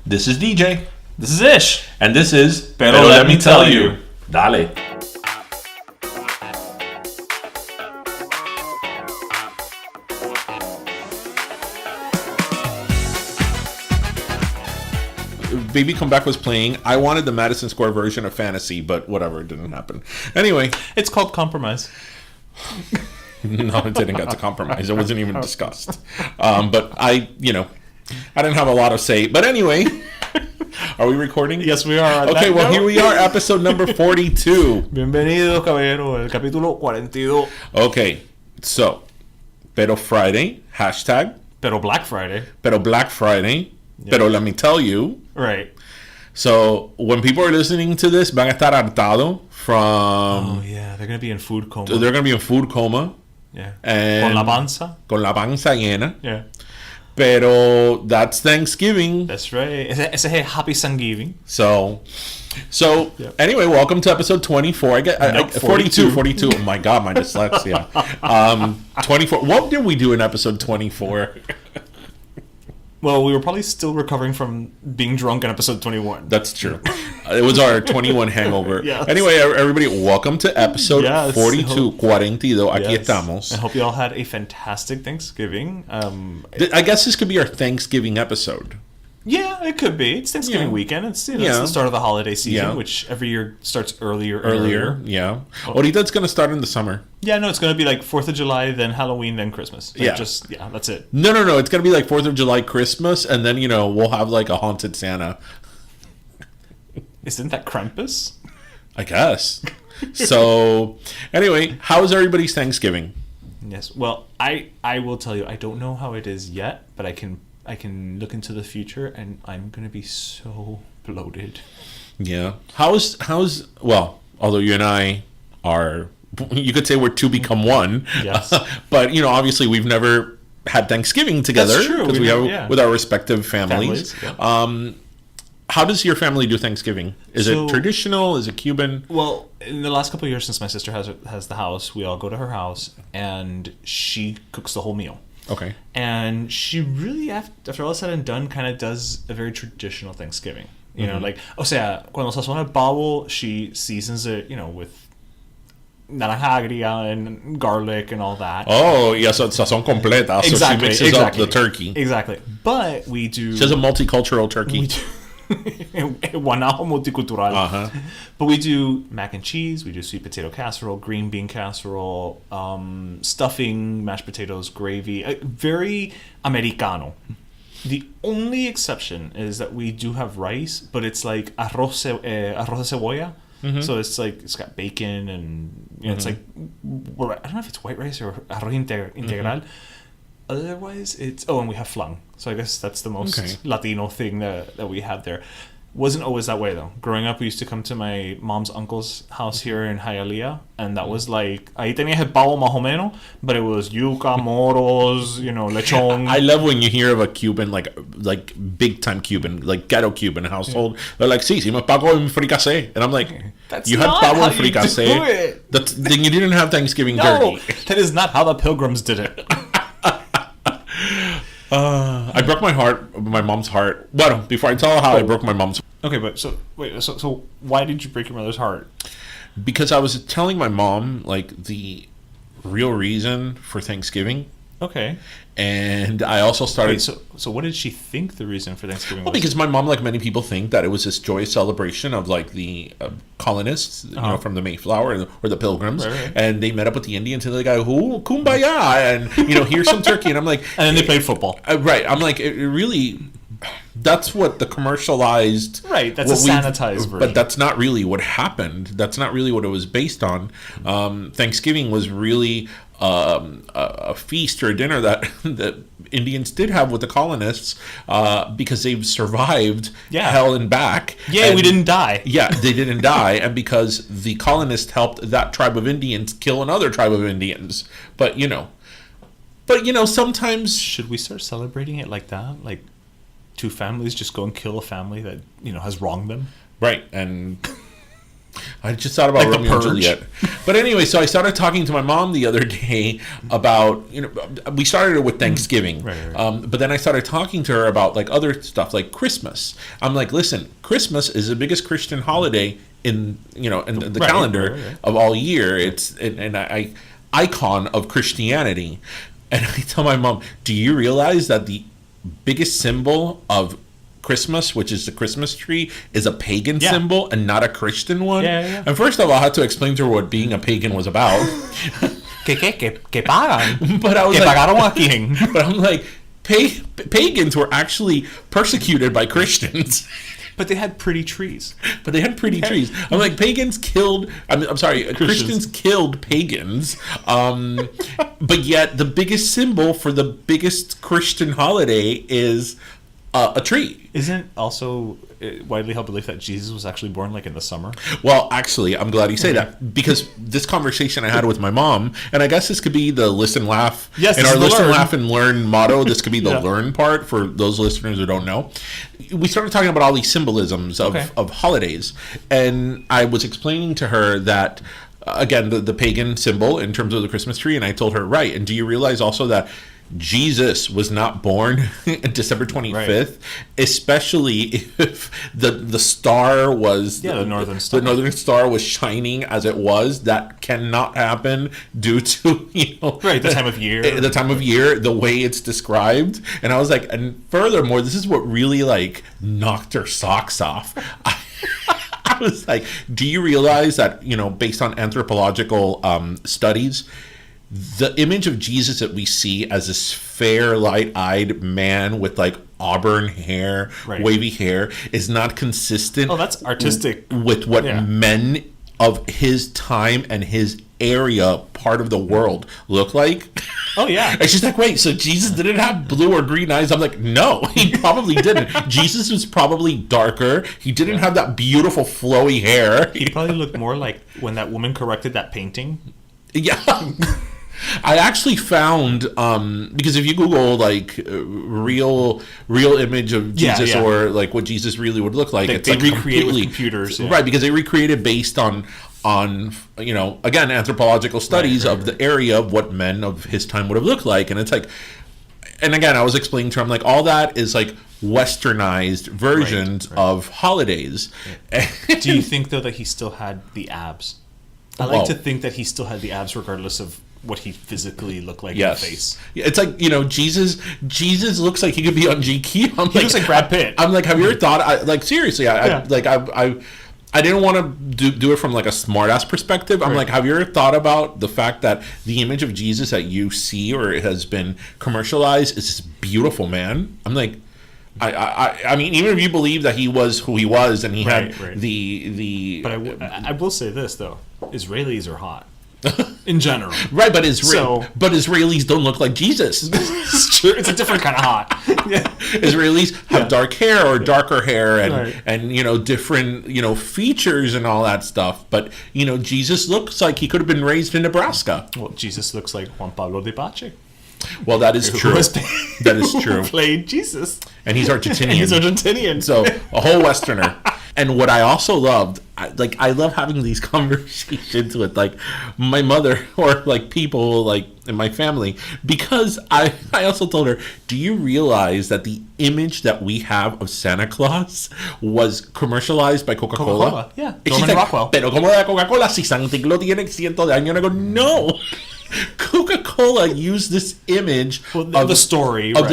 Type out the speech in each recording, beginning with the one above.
This is DJ. This is Ish. And this is Pero Let Me Tell You. Dale. Baby Come Back was playing. I wanted the Madison Square version of Fantasy, but whatever, it didn't happen. Anyway. It's called Compromise. No, it didn't get to compromise. It wasn't even discussed. But I didn't have a lot of say. But anyway, are we recording? Yes, we are. Okay, well, here we are, episode number 42. Bienvenido, caballero, el capítulo 42. Okay, so, Pero Friday, hashtag. Pero Black Friday. Pero Black Friday. Yeah. Pero let me tell you. Right. So, when people are listening to this, van a estar hartado from... Oh, yeah, they're going to be in food coma. They're going to be in food coma. Yeah. And Con la panza. Con la panza llena. Yeah. Pero that's Thanksgiving. That's right. Ese es Japi Sangibing. So Yep. Anyway, welcome to episode 24. 42. Oh my God, my dyslexia. 24. What did we do in episode 24? Well, we were probably still recovering from being drunk in episode 21. That's true. It was our 21 hangover. Yes. Anyway, everybody, welcome to episode 42. 42. Aquí estamos. I hope you all had a fantastic Thanksgiving. I guess this could be our Thanksgiving episode. Yeah, it could be. It's Thanksgiving weekend. It's it's the start of the holiday season, which every year starts earlier. Yeah. Ahorita it's going to start in the summer. Yeah, no, it's going to be like 4th of July, then Halloween, then Christmas. That's it. No. It's going to be like 4th of July, Christmas, and then, we'll have like a haunted Santa. Isn't that Krampus? I guess. So, anyway, how is everybody's Thanksgiving? Yes. Well, I will tell you, I don't know how it is yet, but I can look into the future, and I'm going to be so bloated. Yeah. How's well, although you and I are, you could say we're two become one. Yes. But, obviously we've never had Thanksgiving together. That's true. Because we have with our respective families. Yeah. How does your family do Thanksgiving? Is it traditional? Is it Cuban? Well, in the last couple of years since my sister has the house, we all go to her house, and she cooks the whole meal. Okay. And she really, after all said and done, kind of does a very traditional Thanksgiving. You know, like, o sea, cuando sazona el pavo, she seasons it, with naranja agria and garlic and all that. Oh, yeah, so sazón completa. So she mixes up the turkey. Exactly. But we do... She has a multicultural turkey. We do... Guanajo multicultural. Uh-huh. But we do mac and cheese, we do sweet potato casserole, green bean casserole, stuffing, mashed potatoes, gravy. Very Americano. The only exception is that we do have rice, but it's like arroz de cebolla. Mm-hmm. So it's got bacon and it's like, I don't know if it's white rice or arroz integral. Mm-hmm. Otherwise, and we have flan. So I guess that's the most Latino thing that we have there. Wasn't always that way, though. Growing up, we used to come to my mom's uncle's house here in Hialeah, and that was like, ahí tenías el pavo más o menos, but it was yuca, moros, lechon. I love when you hear of a Cuban, like big time Cuban, like ghetto Cuban household. Yeah. They're like, sí, me pago en fricasé. And I'm like, you had pavo en fricasé? Then you didn't have Thanksgiving turkey. That is not how the Pilgrims did it. I broke my mom's heart. Well, before I tell her how I broke my mom's heart. Okay, but so why did you break your mother's heart? Because I was telling my mom, like, the real reason for Thanksgiving. Okay. And I also started... Wait, so what did she think the reason for Thanksgiving was? Well, because my mom, like many people, think that it was this joyous celebration of, like, the colonists, from the Mayflower or the Pilgrims. Right. And they met up with the Indians, and they go, "Ooh, kumbaya!" And, here's some turkey. And I'm like... And then they played football. Right. I'm like, it really... That's what the commercialized... Right, that's a sanitized version. But that's not really what happened. That's not really what it was based on. Thanksgiving was really a feast or a dinner that the Indians did have with the colonists because they've survived hell and back. Yeah, we didn't die. Yeah, they didn't die. And because the colonists helped that tribe of Indians kill another tribe of Indians. But, sometimes... Should we start celebrating it like that? Like... two families just go and kill a family that has wronged them. Right, and I just thought about Like The Romeo and Purge? Juliet. But anyway, so I started talking to my mom the other day about, we started it with Thanksgiving. Right. But then I started talking to her about like other stuff like Christmas. I'm like, listen, Christmas is the biggest Christian holiday in the calendar of all year. It's an icon of Christianity. And I tell my mom, do you realize that the biggest symbol of Christmas, which is the Christmas tree, is a pagan symbol and not a Christian one? Yeah. And first of all, I had to explain to her what being a pagan was about. Que pagan. But I was Que like, pagaron a quién? but I'm like, pagans were actually persecuted by Christians. But they had pretty trees. I'm like, pagans killed. I'm sorry, Christians killed pagans. But yet, the biggest symbol for the biggest Christian holiday is a tree. Isn't also widely held belief that Jesus was actually born like in the summer? Well, actually, I'm glad you say that, because this conversation I had with my mom, and I guess this could be the listen, laugh, yes, and our listen, laugh, and learn motto. This could be the Yeah. learn part for those listeners who don't know. We started talking about all these symbolisms of holidays, and I was explaining to her that, again, the pagan symbol in terms of the Christmas tree, and I told her, right, and do you realize also that Jesus was not born December 25th, especially if the star was the northern star. The northern star was shining as it was. That cannot happen due to the time of year. The time of year, the way it's described. And I was like, and furthermore, this is what really like knocked her socks off. I was like, do you realize that, based on anthropological studies, the image of Jesus that we see as this fair, light-eyed man with like auburn hair, wavy hair, is not consistent. Oh, that's artistic. With what men of his time and his area, part of the world, look like. Oh, yeah. And she's like, wait, so Jesus didn't have blue or green eyes? I'm like, no, he probably didn't. Jesus was probably darker. He didn't have that beautiful flowy hair. He probably looked more like when that woman corrected that painting. Yeah. I actually found, because if you Google like real image of Jesus or like what Jesus really would look like, they recreate with computers, right? Because they recreated based on again, anthropological studies of the area of what men of his time would have looked like, and it's like, and again, I was explaining to him like all that is like westernized versions of holidays. Do you think though that he still had the abs? I like to think that he still had the abs regardless of what he physically looked like in the face. Yeah, it's like, Jesus looks like he could be on GQ. He looks like Brad Pitt. I'm like, have you ever thought, seriously, I didn't want to do it from like a smart ass perspective. I'm like, have you ever thought about the fact that the image of Jesus that you see or it has been commercialized is this beautiful man? I'm like, I mean, even if you believe that he was who he was and he had the But I will say this though, Israelis are hot. In general. Right, but Israelis don't look like Jesus. It's true. It's a different kind of hot. Israelis have dark hair or darker hair and different features and all that stuff. But Jesus looks like he could have been raised in Nebraska. Well, Jesus looks like Juan Pablo de Pache. Well, that is true. That is true. Who played Jesus. And he's Argentinian. So a whole Westerner. And what I also loved, I love having these conversations with like my mother or like people like in my family, because I also told her, do you realize that the image that we have of Santa Claus was commercialized by Coca-Cola? Yeah. Norman Rockwell. Pero como la Coca-Cola si Santa Claus tiene cientos de años? And I go, no. Coca-Cola used this image of the story of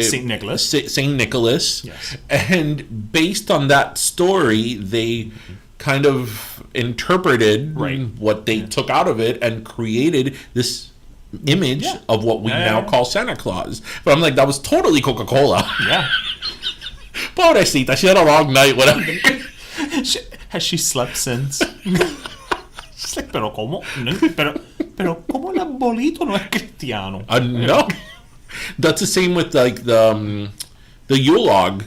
Saint Nicholas. Saint Nicholas, yes. And based on that story, they kind of interpreted what they took out of it and created this image of what we now call Santa Claus. But I'm like, that was totally Coca-Cola. Yeah. Pobrecita, she had a long night. Whatever. Has she slept since? She's like, pero cómo el arbolito no es cristiano? No. That's the same with like the Yule log.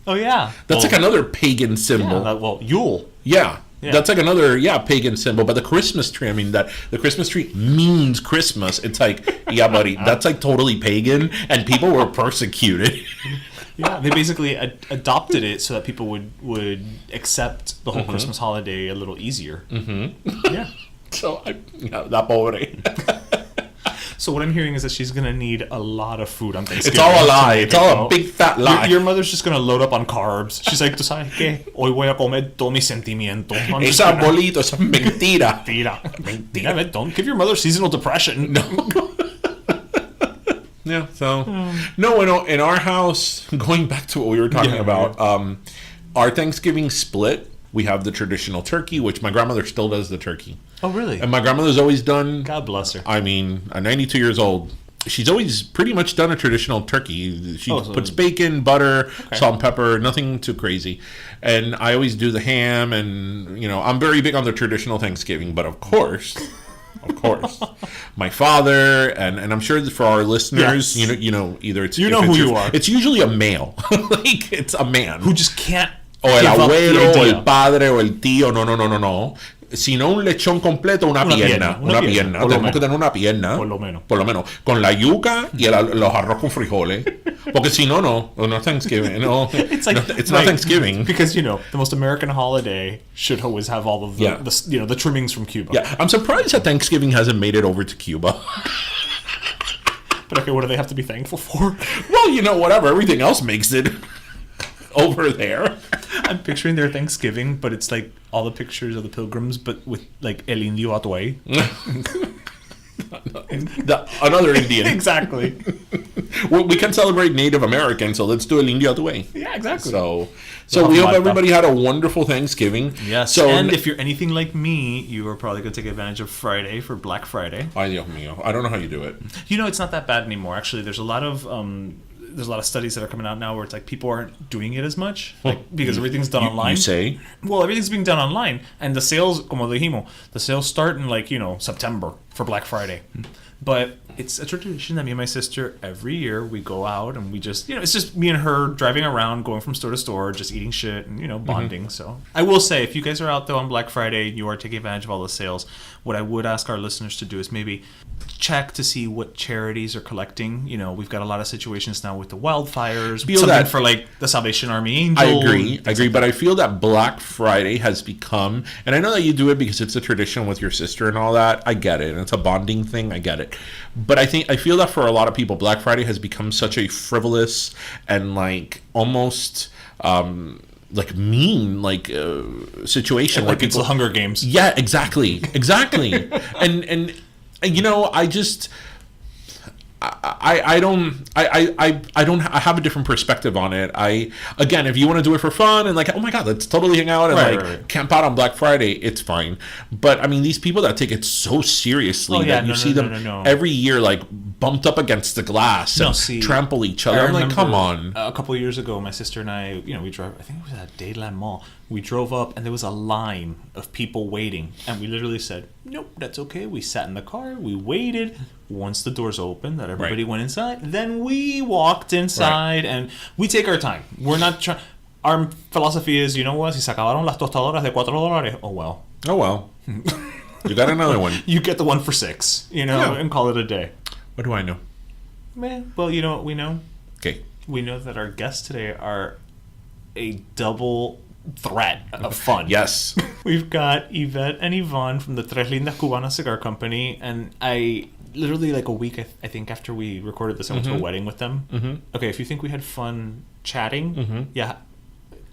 Oh yeah. That's like another pagan symbol. Yeah, Yule. Yeah. That's like another pagan symbol. But the Christmas tree, I mean, that the Christmas tree means Christmas. It's like, yeah, buddy, that's like totally pagan, and people were persecuted. Yeah, they basically adopted it so that people would accept the whole Christmas holiday a little easier. Yeah. So, that pobre. So what I'm hearing is that she's going to need a lot of food on Thanksgiving. It's all a lie. It's all a big fat lie. Your mother's just going to load up on carbs. She's like, ¿tú sabes qué? Hoy voy a comer todo mi sentimiento. Esa bolito, esa mentira. Mentira. Don't give your mother seasonal depression. No. Yeah, so... No, in our house, going back to what we were talking about, our Thanksgiving split, we have the traditional turkey, which my grandmother still does the turkey. Oh, really? And my grandmother's always done... God bless her. I mean, at 92 years old, she's always pretty much done a traditional turkey. She puts bacon, butter, salt and pepper, nothing too crazy. And I always do the ham, and, I'm very big on the traditional Thanksgiving, but of course... my father, and I'm sure for our listeners, yes. Either it's... who you are. It's usually a male. Like, it's a man. Who just can't... O el abuelo, o el padre, o el tío. No. Sino un lechón completo, una pierna. Una pierna. Tenemos que tener una pierna. Por lo menos. Con la yuca y los arroz con frijoles. Porque si no Thanksgiving. No, it's not Thanksgiving. Because, the most American holiday should always have all of the trimmings from Cuba. Yeah, I'm surprised that Thanksgiving hasn't made it over to Cuba. But okay, what do they have to be thankful for? Well, whatever. Everything else makes it over there. I'm picturing their Thanksgiving, but it's like all the pictures of the pilgrims, but with like El Indio Atuay. Another Indian. Exactly. Well, we can celebrate Native American, so let's do El Indio Atuay. Yeah, exactly. So we hope everybody had a wonderful Thanksgiving. Yes, so, and if you're anything like me, you are probably going to take advantage of Friday for Black Friday. Ay, Dios mío. I don't know how you do it. It's not that bad anymore. Actually, there's a lot of studies that are coming out now where it's like people aren't doing it as much because everything's done online. You say? Well, everything's being done online, and the sales, como dijimos, the sales start in September for Black Friday. But it's a tradition that me and my sister, every year, we go out and we just, it's just me and her driving around, going from store to store, just eating shit and, bonding. So I will say, if you guys are out there on Black Friday, you are taking advantage of all the sales, what I would ask our listeners to do is maybe check to see what charities are collecting. We've got a lot of situations now with the wildfires, something for like the Salvation Army Angel. I agree, but I feel that Black Friday has become, and I know that you do it because it's a tradition with your sister and all that. I get it, and it's a bonding thing. I get it, but I feel that for a lot of people, Black Friday has become such a frivolous and like almost like mean situation, like it's the Hunger Games. Yeah, exactly. and I have a different perspective on it. Again, if you want to do it for fun and like, oh my God, let's totally hang out and camp out on Black Friday, it's fine. But I mean, these people that take it so seriously that you see them every year like bumped up against the glass and trample each other. I'm like, come on. A couple of years ago, my sister and I, we drove, I think it was at Dayland Mall. We drove up and there was a line of people waiting. And we literally said, nope, that's okay. We sat in the car. We waited. Once the doors opened, that everybody went inside. Then we walked inside and we take our time. We're not trying. Our philosophy is, you know what? Si se acabaron las tostadoras de $4. Oh, well. Oh, well. You got another one. You get the one for $6, and call it a day. What do I know? Well, you know what we know? Okay. We know that our guests today are a double threat of fun. Yes. We've got Yvette and Yvonne from the Tres Lindas Cubanas cigar company, and I literally like a week I think after we recorded this, I went to a wedding with them. Okay, if you think we had fun chatting,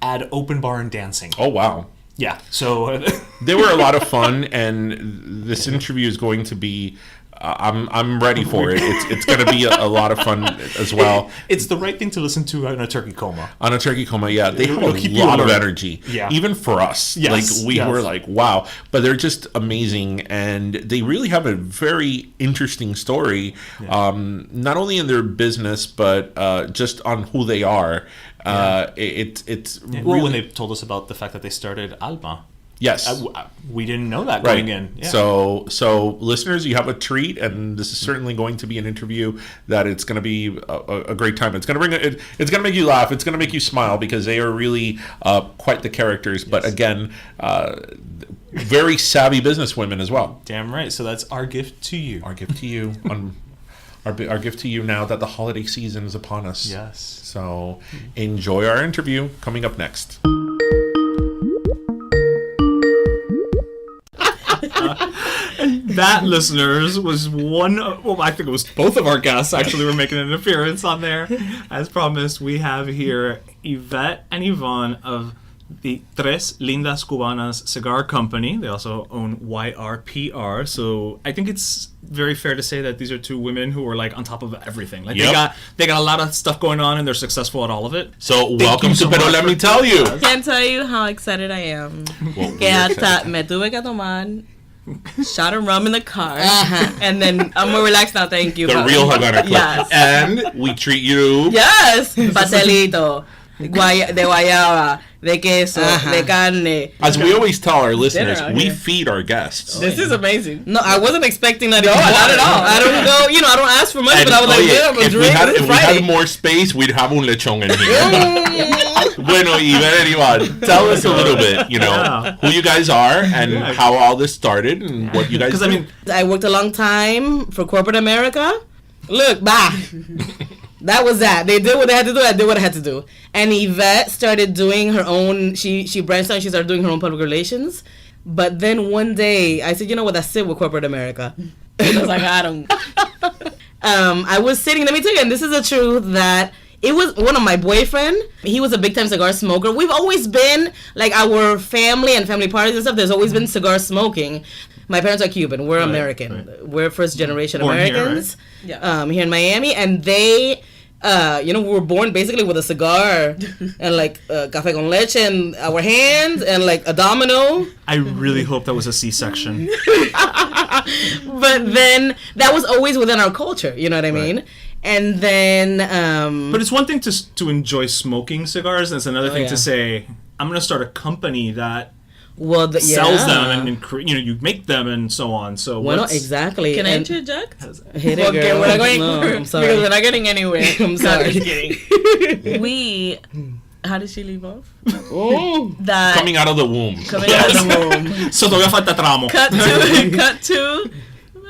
add open bar and dancing. Oh wow. Yeah, so they were a lot of fun, and this interview is going to be I'm ready for it. It's going to be a lot of fun as well. It's the right thing to listen to on a turkey coma. On a turkey coma, yeah. They have a lot of energy. Yeah. Even for us. Yes, like, we were like, wow. But they're just amazing. And they really have a very interesting story, not only in their business, but just on who they are. It's really... when they told us about the fact that they started Alma. Yes. We didn't know that going in. Yeah. So listeners, you have a treat, and this is certainly going to be an interview that it's going to be a great time. It's going to it's going to make you laugh. It's going to make you smile because they are really quite the characters. Yes. But again, very savvy businesswomen as well. Damn right. So that's our gift to you. Our gift to you. Our gift to you now that the holiday season is upon us. Yes. So enjoy our interview coming up next. That, listeners, was I think it was both of our guests actually were making an appearance on there. As promised, we have here Yvette and Yvonne of the Tres Lindas Cubanas cigar company. They also own YRPR. So I think it's very fair to say that these are two women who are like on top of everything. Like they got a lot of stuff going on and they're successful at all of it. So welcome to Pero Let Me Tell You. Can't tell you how excited I am. Que hasta me tuve que tomar shot of rum in the car, and then I'm more relaxed now. Thank you. The real Havana Club. Yes. And we treat you. Yes. Pastelito. De guayaba, de queso, de carne. As we always tell our listeners, we feed our guests. This is amazing. No, I wasn't expecting that. No, not at all. I don't go, I don't ask for much, but I was like, yeah, I'm a drink. If we had more space, we'd have un lechon in here. Bueno, Yvette and Iván, tell us a little bit, who you guys are and how all this started and what you guys do. I mean, I worked a long time for corporate America. Look, bye. That was that. They did what they had to do. I did what I had to do. And Yvette started doing her own. She branched out. She started doing her own public relations. But then one day, I said, you know what? That's it with corporate America. I was like, I don't. I was sitting. Let me tell you, and this is the truth, that it was one of my boyfriend. He was a big time cigar smoker. We've always been like our family and family parties and stuff. There's always been cigar smoking. My parents are Cuban. We're American. Right. We're first generation born Americans here, right? Here in Miami. And they, we were born basically with a cigar and like café con leche in our hands and like a domino. I really hope that was a C-section. But then that was always within our culture. You know what I mean? Right. And then... but it's one thing to enjoy smoking cigars, and it's another thing to say, I'm going to start a company that sells them and you make them and so on. So well, exactly. Can I interject? Hit it, girl. We're not going. I'm sorry. Because we're not getting anywhere. I'm sorry. We. How did she leave off? That coming out of the womb. Coming out of the womb. So todavía falta tramo. Cut to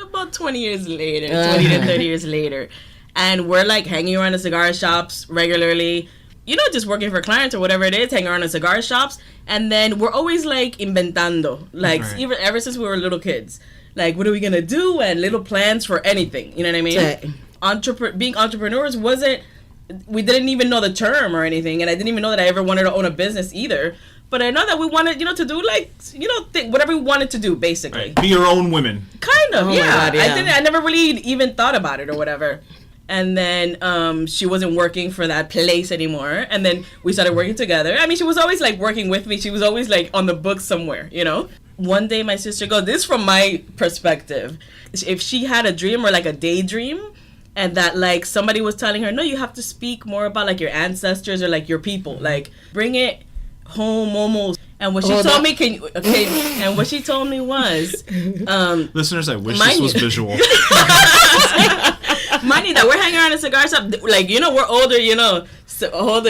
about 20 years later, 20 to 30 years later, and we're like hanging around the cigar shops regularly. Just working for clients or whatever it is, hanging around in cigar shops. And then we're always like inventando, like even ever since we were little kids. Like, what are we going to do? And little plans for anything. You know what I mean? Being entrepreneurs we didn't even know the term or anything. And I didn't even know that I ever wanted to own a business either. But I know that we wanted, to do like, whatever we wanted to do, basically. Right. Be your own women. Kind of, yeah. I never really even thought about it or whatever. And then she wasn't working for that place anymore. And then we started working together. I mean, she was always like working with me. She was always like on the books somewhere, One day my sister goes, this is from my perspective. If she had a dream or like a daydream and that like somebody was telling her, no, you have to speak more about like your ancestors or like your people. Like bring it home almost. And what she told me, and what she told me was... listeners, I wish this was visual. Money that we're hanging around a cigar shop, like, we're older,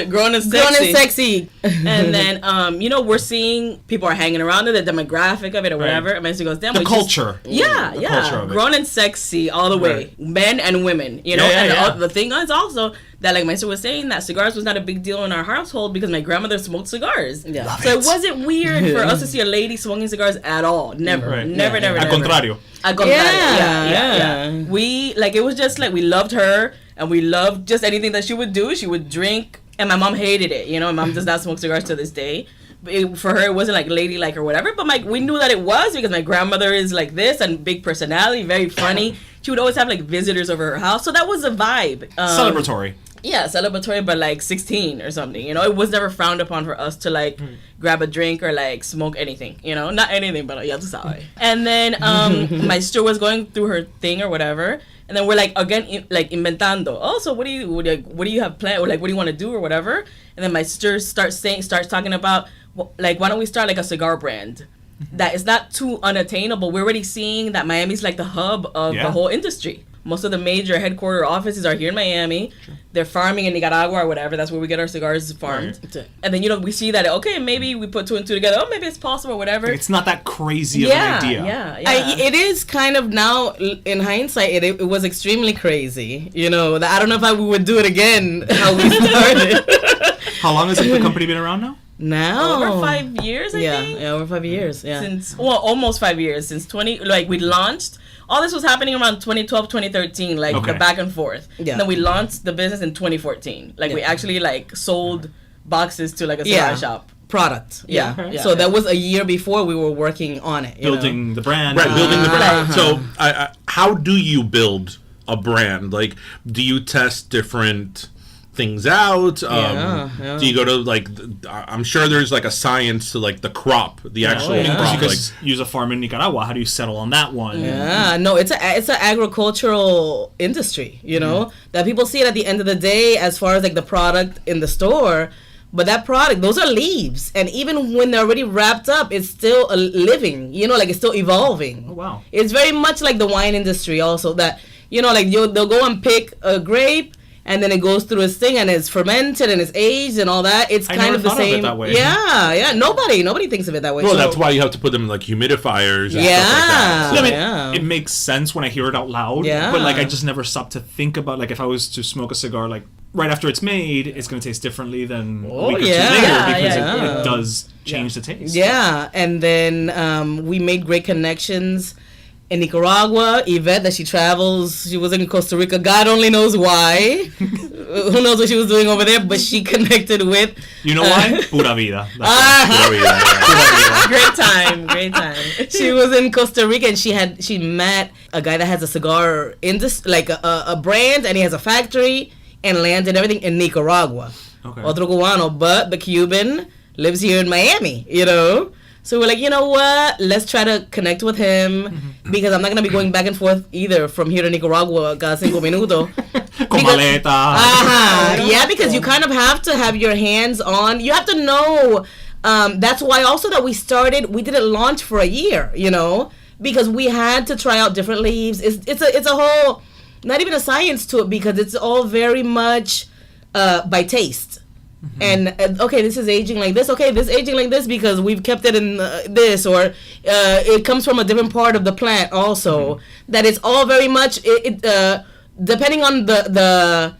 grown and sexy. And then, we're seeing people are hanging around it, the demographic of it or whatever. And my sister goes, damn. The culture. Culture grown and sexy all the way. Men and women, And the thing is also that, like my sister was saying, that cigars was not a big deal in our household because my grandmother smoked cigars. Yeah. So it wasn't weird for us to see a lady smoking cigars at all. Never. Never. Al contrario. Yeah. We, like, it was just like we loved her and we loved just anything that she would do. She would drink, and my mom hated it. My mom does not smoke cigars to this day. For her, it wasn't like ladylike or whatever, but we knew that it was because my grandmother is like this and big personality, very funny. She would always have like visitors over her house, so that was a vibe. Celebratory. Yeah, celebratory, but like 16 or something. It was never frowned upon for us to like grab a drink or like smoke anything. Not anything, but yeah, sorry. And then my sister was going through her thing or whatever, and then we're like again like inventando. Oh, so what do you have planned, or like what do you want to do or whatever? And then my sister starts talking about like, why don't we start like a cigar brand? that it's not too unattainable. We're already seeing that Miami's like the hub of the whole industry. Most of the major headquarter offices are here in Miami. Sure. They're farming in Nicaragua or whatever. That's where we get our cigars farmed. Right. And then, we see that, okay, maybe we put 2 and 2 together. Oh, maybe it's possible or whatever. It's not that crazy of an idea. Yeah. It is kind of now, in hindsight, it was extremely crazy. I don't know if we would do it again, how we started. How long has the company been around now? Now over 5 years, I think. Yeah, over 5 years. Yeah, since almost 5 years since we launched. All this was happening around 2012, 2013, the back and forth. Yeah. And then we launched the business in 2014. We actually sold boxes to a cigar shop. Product. Yeah. So that was a year before we were working on it. Building the brand. Right, building the brand. So how do you build a brand? Do you test different things out? Do you go to I'm sure there's a science to the crop, the actual crop. You use a farm in Nicaragua. How do you settle on that one? Yeah, no, it's an agricultural industry. That people see it at the end of the day as far as the product in the store. But that product, those are leaves, and even when they're already wrapped up, it's still a living. It's still evolving. Oh wow! It's very much like the wine industry, also that they'll go and pick a grape. And then it goes through its thing, and it's fermented, and it's aged, and all that. It's kind of the same. Of it that way. Yeah. Nobody thinks of it that way. Well, that's why you have to put them in humidifiers. And stuff like that. It makes sense when I hear it out loud. Yeah. But I just never stop to think about if I was to smoke a cigar right after it's made, it's going to taste differently than a week or 2 later because it does change the taste. Yeah, and then we made great connections. In Nicaragua, Yvette, that she travels, she was in Costa Rica. God only knows why. Who knows what she was doing over there, but she connected with... You know why? Pura vida. Pura vida. Great time. She was in Costa Rica, and she met a guy that has a cigar industry, a brand, and he has a factory and land and everything in Nicaragua. Okay. Otro cubano, but the Cuban lives here in Miami, So we're like, you know what? Let's try to connect with him because I'm not gonna be going back and forth either from here to Nicaragua cada 5 minutos. Con maleta. Yeah, because you kind of have to have your hands on. You have to know. That's why also that we didn't launch for a year, because we had to try out different leaves. It's a whole, not even a science to it because it's all very much by taste. And okay, this is aging like this. Okay, this aging like this because we've kept it in this, or it comes from a different part of the plant. Also, that it's all very much depending on the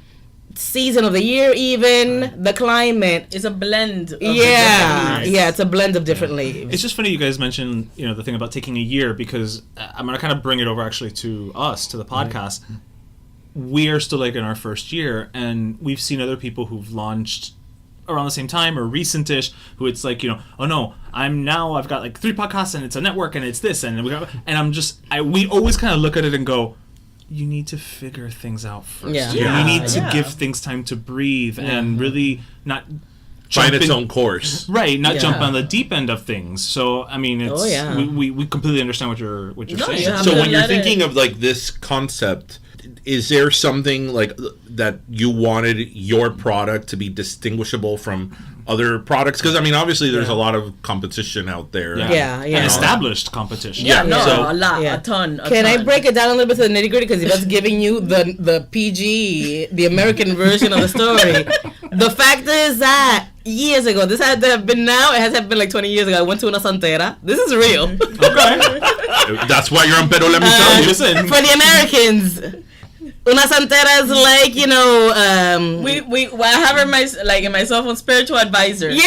season of the year, even the climate. It's a blend. Of it's a blend of different leaves. It's just funny you guys mentioned the thing about taking a year because I'm gonna kind of bring it over actually to us to the podcast. We are still in our first year, and we've seen other people who've launched around the same time or recent-ish who it's oh no, I've got 3 podcasts and it's a network and it's this and we always kind of look at it and go, you need to figure things out first. You need to give things time to breathe and really not find its own course. Right, not jump on the deep end of things. So I mean it's we completely understand what you're saying. So when you're thinking of this concept, is there something that you wanted your product to be distinguishable from other products? Because obviously there's a lot of competition out there. And established competition. A ton. Can I break it down a little bit to the nitty gritty? Because that's giving you the PG, the American version of the story. The fact is that years ago, this had to have been now. It has been 20 years ago. I went to una santera. This is real. Okay. That's why you're on Pero Let Me Tell You. Listen. For the Americans. Una santera is I have her in my cell phone, spiritual advisor. Yeah,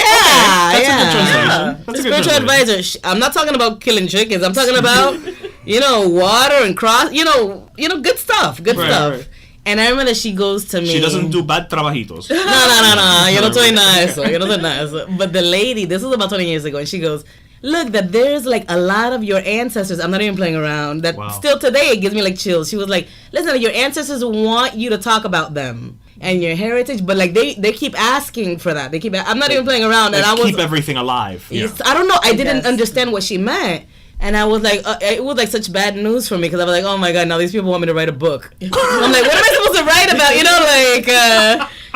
That's a good translation. That's a good spiritual advisor. I'm not talking about killing chickens. I'm talking about water and cross. Good stuff. Right. And I remember that she goes to me. She doesn't do bad trabajitos. No. Yo no soy nada de eso. But the lady, this was about 20 years ago, and she goes, look, that there's a lot of your ancestors, I'm not even playing around, that still today it gives me chills. She was like, listen, your ancestors want you to talk about them and your heritage, but they keep asking for that. I'm not even playing around. And I was keep everything alive. I don't know. I didn't understand what she meant. And I was like, it was such bad news for me because I was like, oh my God, now these people want me to write a book. I'm like, what am I supposed to write about?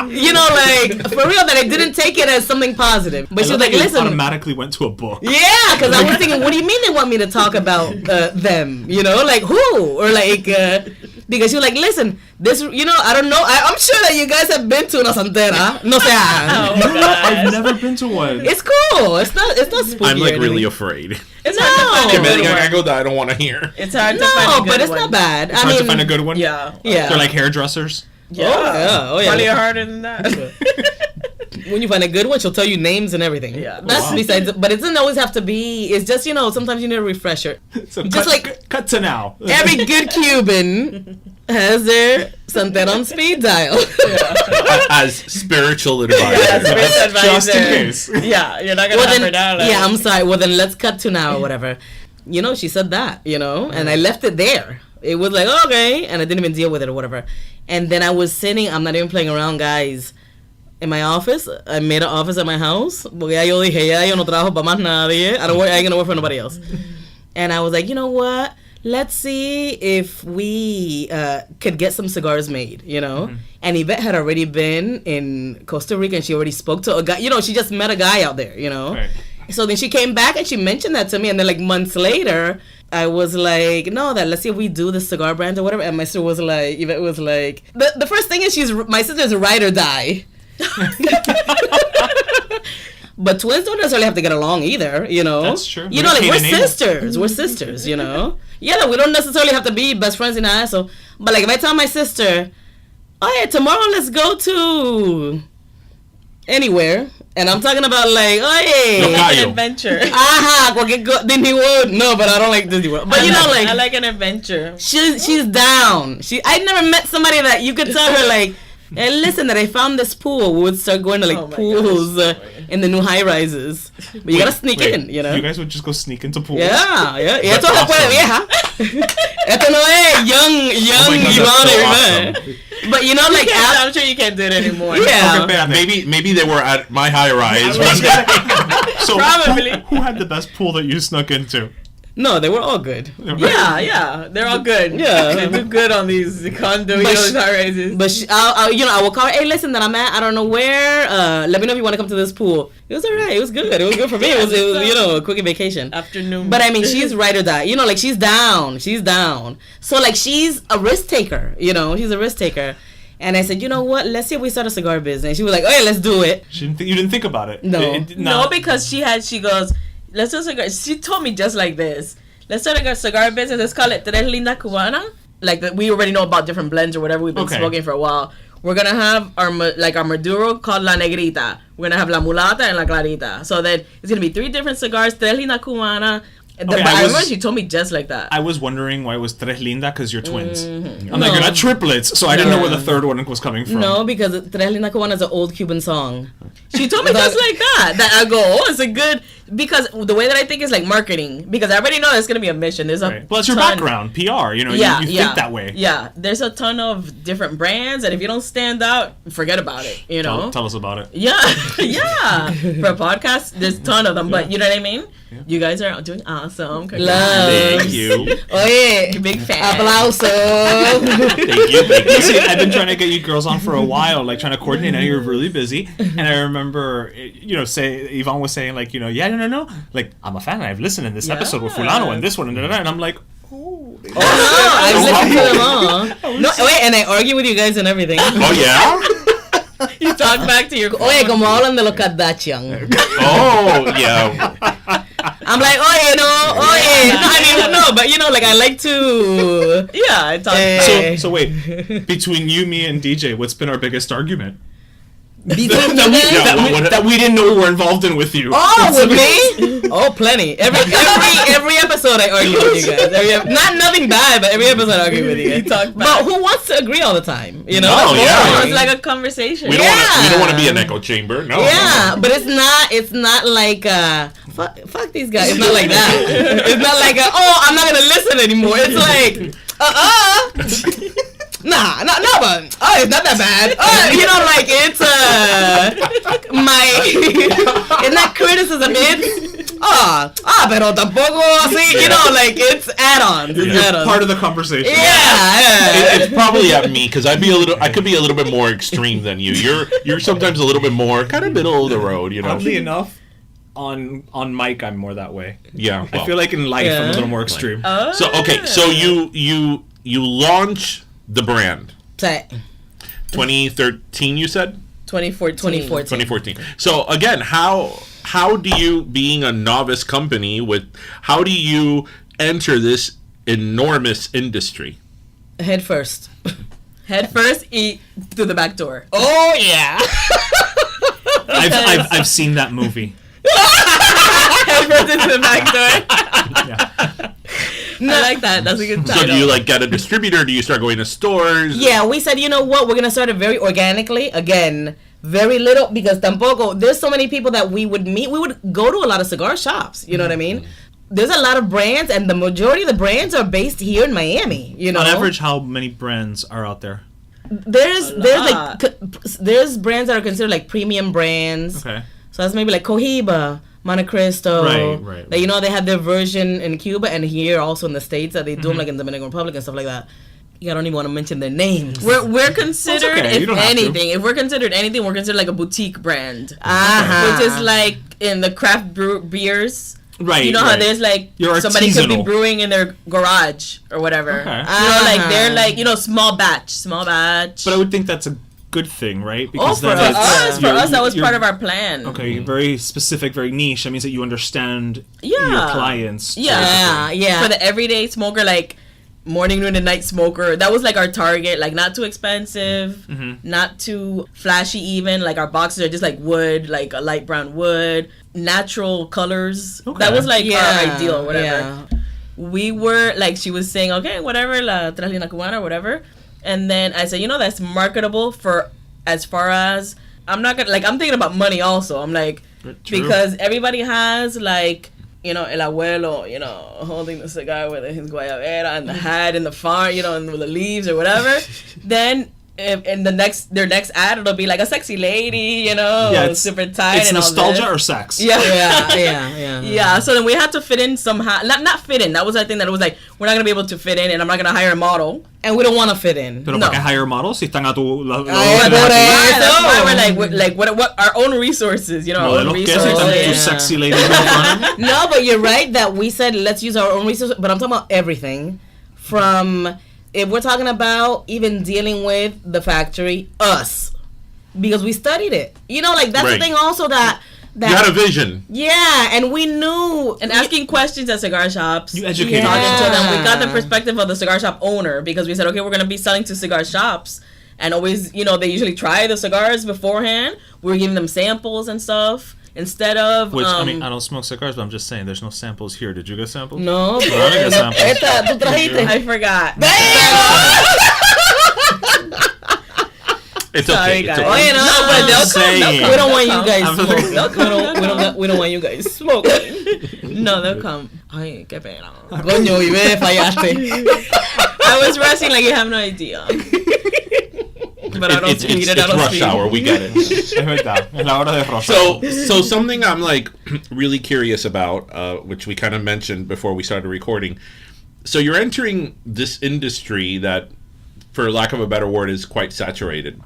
You know, like, for real, that I didn't take it as something positive. But she was like, listen. Automatically went to a book. Yeah, because I was thinking, what do you mean they want me to talk about them? You know, like, who? Or like, because she was like, listen, this, you know, I don't know. I'm sure that you guys have been to una santera. No sé. I've never been to one. It's cool. It's not spooky. I'm like really afraid. It's hard to find a good I one. go that I don't want to hear. It's hard to find a good one. but it's not bad. It's hard to find a good one. Yeah. Yeah. They're like hairdressers. Yeah. Oh yeah. Probably harder than that. When you find a good one, she'll tell you names and everything. Yeah. That's besides. But it doesn't always have to be. It's just, you know, sometimes you need a refresher. So Just cut to now. Every good Cuban has their Santera on speed dial. As spiritual advice. Yeah, spiritual advisor. Just in case. Yeah, you're not gonna have her down. Yeah, I'm sorry. Well, then let's cut to now or whatever. You know, she said that, you know, and I left it there. It was like, okay, and I didn't even deal with it or whatever. And then I was sitting, I'm not even playing around, guys, in my office. I made an office at my house. Porque ya yo dije, ya yo no trabajo para más nadie. I ain't gonna work for nobody else. And I was like, you know what? Let's see if we could get some cigars made, you know? And Yvette had already been in Costa Rica and she already spoke to a guy. You know, she just met a guy out there, you know? Right. So then she came back and she mentioned that to me. And then like months later, I was like, no, that let's see if we do the cigar brand or whatever. And my sister was like, Yvette was like, the first thing is my sister's ride or die. But twins don't necessarily have to get along either, you know? That's true. You know, like we're sisters. We're sisters, you know? Yeah, we don't necessarily have to be best friends in that. So, but like if I tell my sister, oh yeah, tomorrow let's go to anywhere. And I'm talking about like, oh yeah, an adventure. Disney World. No, but I don't like Disney World. But you know, like I like an adventure. she's down. I never met somebody that you could tell her like, hey, listen, that I found this pool. We would start going to like pools in the new high rises. But you gotta sneak in, you know. You guys would just go sneak into pools. Yeah. Y esto se puede, vieja. Esto no es young Ivana. But you know, like I'm sure you can't do it anymore. Yeah. Okay, Maybe they were at my high rise. So Probably. who had the best pool that you snuck into? No, they were all good. Yeah, they're all good. Yeah. They do good on these condo high rises. But I will call her. Hey, listen, that I'm at. I don't know where. Let me know if you want to come to this pool. It was alright. It was good. It was good for me. It was you know, a quick vacation. Afternoon. But I mean, she's ride or die. You know, like she's down. She's down. So like she's a risk taker. You know, she's a risk taker. And I said, you know what? Let's see if we start a cigar business. She was like, oh yeah, let's do it. You didn't think about it. No. No, because she goes, let's do a cigar. She told me just like this. Let's start a cigar business. Let's call it Tres Lindas Cubanas. Like we already know about different blends or whatever. We've been smoking for a while. We're gonna have our Maduro called La Negrita. We're gonna have La Mulata and La Clarita. So then it's gonna be 3 different cigars. Tres Lindas Cubanas. But I remember she told me just like that. I was wondering why it was Tres Lindas because you're twins. I'm like, you're not triplets, so I didn't know where the third one was coming from. No, because Tres Lindas Cubanas is an old Cuban song. She told me just like that. That I go, oh, it's a good, because the way that I think is like marketing. Because I already know it's gonna be a mission. There's a Well, it's your background, PR. You know, you think that way. Yeah, there's a ton of different brands, and if you don't stand out, forget about it. You know. Tell us about it. Yeah, yeah. For a podcast, there's a ton of them, but you know what I mean. Yeah. You guys are doing awesome. Love. Thank you. Oye, big fan. Aplauso. Thank you. See, I've been trying to get you girls on for a while, like trying to coordinate. I know you're really busy, and I remember, you know, Yvonne was saying like, you know, no, like I'm a fan. I've listened in this episode with Fulano and this one and I'm like, oh no, I've listened to them all. No, wait, and I argue with you guys and everything. Oh yeah. You talk back to your. Oye, como hablan de los Kardashian. Oh yeah. I'm like, oye, no. No, I mean, no, but you know, like I like to. Yeah, I talk. So wait, between you, me, and DJ, what's been our biggest argument? That we didn't know we were involved in with you. Oh, with me? Oh, plenty. Every episode I argue with you guys. Nothing bad, but every episode I argue with you guys. But who wants to agree all the time? You know? No, yeah. It's like a conversation. We don't want to be an echo chamber. No. Yeah, but it's not like fuck these guys. It's not like that. It's not like I'm not gonna listen anymore. It's like Nah, but it's not that bad. You know, like it's it's not criticism. pero tampoco así, you know, like it's add-ons. It's You're add-ons. part of the conversation. Yeah. It's probably at me because I could be a little bit more extreme than you. You're sometimes a little bit more kind of middle of the road, you know. Oddly enough, on mic I'm more that way. Yeah, I feel like in life I'm a little more extreme. so okay. So you launch the brand 2013. You said 2014. 2014. So again, how do you, being a novice company, how do you enter this enormous industry? Head first. Head first, eat through the back door. Oh yeah. I've seen that movie. Head first into the back door. Yeah. I like that. That's a good title. So do you like get a distributor? Do you start going to stores? Yeah, we said, you know what, we're gonna start it very organically. Again, very little, because tampoco there's so many people that we would meet. We would go to a lot of cigar shops. You know what I mean? There's a lot of brands, and the majority of the brands are based here in Miami. You know, On average, how many brands are out there? there's there's brands that are considered like premium brands. Okay. So that's maybe like Cohiba, Monte Cristo. Right. Like, you know, they have their version in Cuba and here also in the States that they do them like in Dominican Republic and stuff like that. I don't even want to mention their names. We're considered, okay. You if don't have to. anything, we're considered like a boutique brand, Uh-huh. which is like in the craft beers. Right. You know how there's like You're somebody could be artisanal. brewing in their garage or whatever. Okay. You know, like Uh-huh. they're like, you know, small batch. But I would think that's a good thing, right? Oh, for then us, it's- that was you're- part of our plan. Okay, very specific, very niche. That means that you understand your Yeah. clients. Yeah, yeah. For the everyday smoker, like morning, noon, and night smoker, that was like our target. Like not too expensive, not too flashy. Even like our boxes are just like wood, like a light brown wood, natural colors. Okay. That was like Yeah, our ideal, whatever. yeah. We were like, she was saying, okay, whatever, la Tres Lindas Cubanas, whatever. And then I said, you know, that's marketable for as far as I'm not gonna, like, I'm thinking about money also. I'm like, True. because everybody has like, you know, el abuelo, you know, holding the cigar with his guayabera and the hat and the farm, you know, and with the leaves or whatever. Then in their next ad, it'll be like a sexy lady, you know, Yeah, it's super tight It's and nostalgia all or this. sex. Yeah. Yeah. Yeah, so then we had to fit in somehow. Not fit in. That was our thing. That it was like, we're not gonna be able to fit in, and I'm not gonna hire a model. And we don't want to fit in. Pero No. ¿para qué hire models si están a tu... por Yeah, eso. that's why we're like what our own resources, you know, our own Modelos que si resources. están yeah. tu sexy ladies in front of you. No, but you're right that we said let's use our own resources, but I'm talking about everything from, if we're talking about even dealing with the factory, us, because we studied it. You know, like that's Right. the thing also that You had a vision. yeah, and we knew And asking questions at cigar shops. You educated Yeah. Talking to them. We got the Yeah. perspective of the cigar shop owner, because we said, okay, we're going to be selling to cigar shops. And always, you know, they usually try the cigars beforehand. We were giving them samples and stuff instead of. Which, I mean, I don't smoke cigars, but I'm just saying, there's no samples here. Did you get samples? no. I didn't get samples. Esta, tú trajiste. I forgot. It's Sorry, okay. It's guys. okay. Oye, no, No, but they'll come. Saying. we don't want you guys I'm smoking. just- We don't want you guys smoking. No, they'll come. Ay, qué pena. Coño, y ve, fallaste. I was rushing like you have no idea. But I don't It's speed it. I it's don't rush speed. hour. We get it. Es verdad. Es la hora de rosa. So something I'm like really curious about, which we kind of mentioned before we started recording. So you're entering this industry that, for lack of a better word, is quite saturated.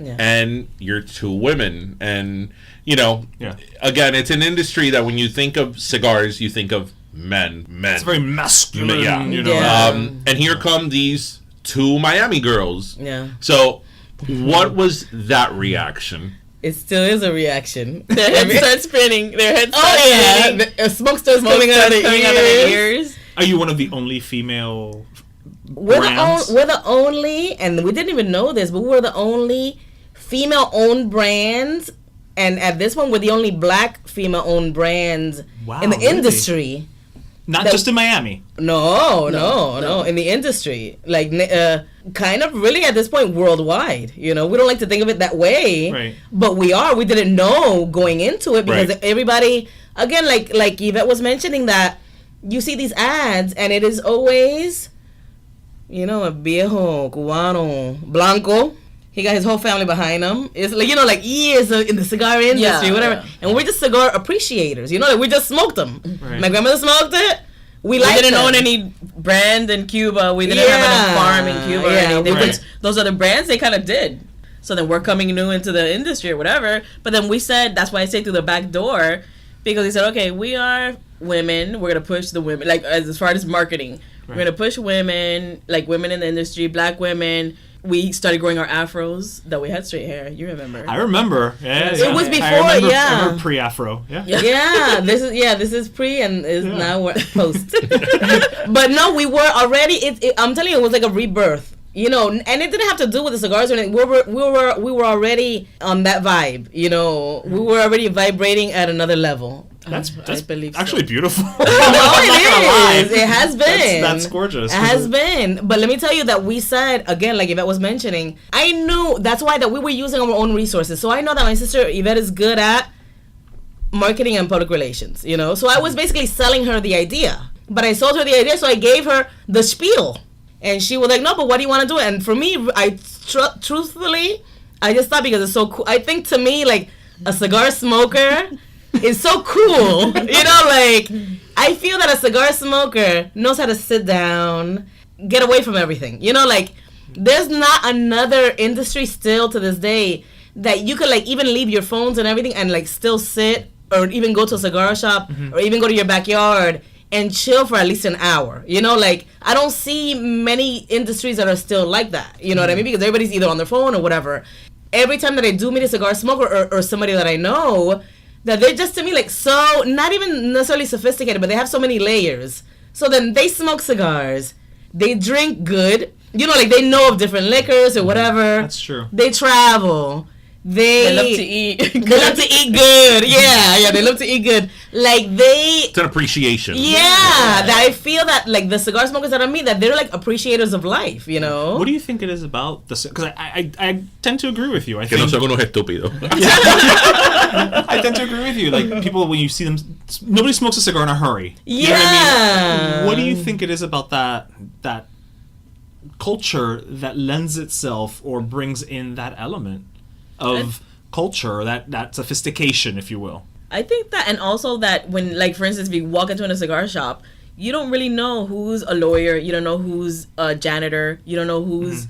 Yeah. And you're two women, and you know, Yeah. again, it's an industry that when you think of cigars, you think of men. It's very masculine, Yeah. you know. Yeah. And here come these two Miami girls. Yeah. So, what was that reaction? It still is a reaction. Their heads start spinning. Their heads start Oh yeah, spinning. the smoke starts Smoke coming out of starts coming out of the their ears. ears. Are you one of the only female We're brands? we're the only, and we didn't even know this, but we're the only female-owned brands, and at this point, we're the only black female-owned brands Wow, in the really? industry. Not that- just in Miami. No, in the industry, like kind of really at this point worldwide. You know, we don't like to think of it that way, Right. but we are. We didn't know going into it because Right. everybody, again, like Yvette was mentioning, that you see these ads and it is always, you know, a viejo cubano blanco He got his whole family behind him. It's like, like years in the cigar industry, whatever. Yeah. And we're just cigar appreciators. Like we just smoked them. Right. My grandmother smoked it. We didn't own any brand in Cuba. We didn't have a farm in Cuba or anything. Right. Those are the brands they kind of did. So then we're coming new into the industry or whatever. But then we said, that's why I say through the back door, because he said, okay, we are women. We're going to push the women, like as far as marketing. Right. We're going to push women, like women in the industry, black women. We started growing our afros that we had straight hair. You remember? I remember. Yeah, it was before. I remember pre-afro. Yeah. This is pre and is now post. But no, we were already. I'm telling you, it was like a rebirth. And it didn't have to do with the cigars or anything. We were already on that vibe. We were already vibrating at another level. That's believe actually beautiful. No, it is. It has been. That's gorgeous. It has been. But let me tell you that we said, again, like Yvette was mentioning, I knew that's why that we were using our own resources. So I know that my sister Yvette is good at marketing and public relations, So I was basically selling her the idea. But I sold her the idea, so I gave her the spiel. And she was like, no, but what do you want to do? And for me, truthfully, I just thought because it's so cool. I think to me, like, a cigar smoker is so cool. Like, I feel that a cigar smoker knows how to sit down, get away from everything. Like, there's not another industry still to this day that you could, like, even leave your phones and everything and, like, still sit or even go to a cigar shop or even go to your backyard and chill for at least an hour. Like, I don't see many industries that are still like that. You know what I mean? Because everybody's either on their phone or whatever. Every time that I do meet a cigar smoker or somebody that I know, that they're just, to me, like, so, not even necessarily sophisticated, but they have so many layers. So then they smoke cigars. They drink good. Like, they know of different liquors or whatever. That's true. They travel. They love to eat. They love to eat good. Yeah, they love to eat good. Like, it's an appreciation. Yeah, that I feel that, like, the cigar smokers that I meet, that they're, like, appreciators of life, What do you think it is about the... Because I tend to agree with you. I think... no soy unos estúpidos. I tend to agree with you. Like, people, when you see them... Nobody smokes a cigar in a hurry. You know what I mean? What do you think it is about that culture that lends itself or brings in that element of culture, that sophistication, if you will? I think that, and also that when, like, for instance, if you walk into a cigar shop, you don't really know who's a lawyer, you don't know who's a janitor, you don't know who's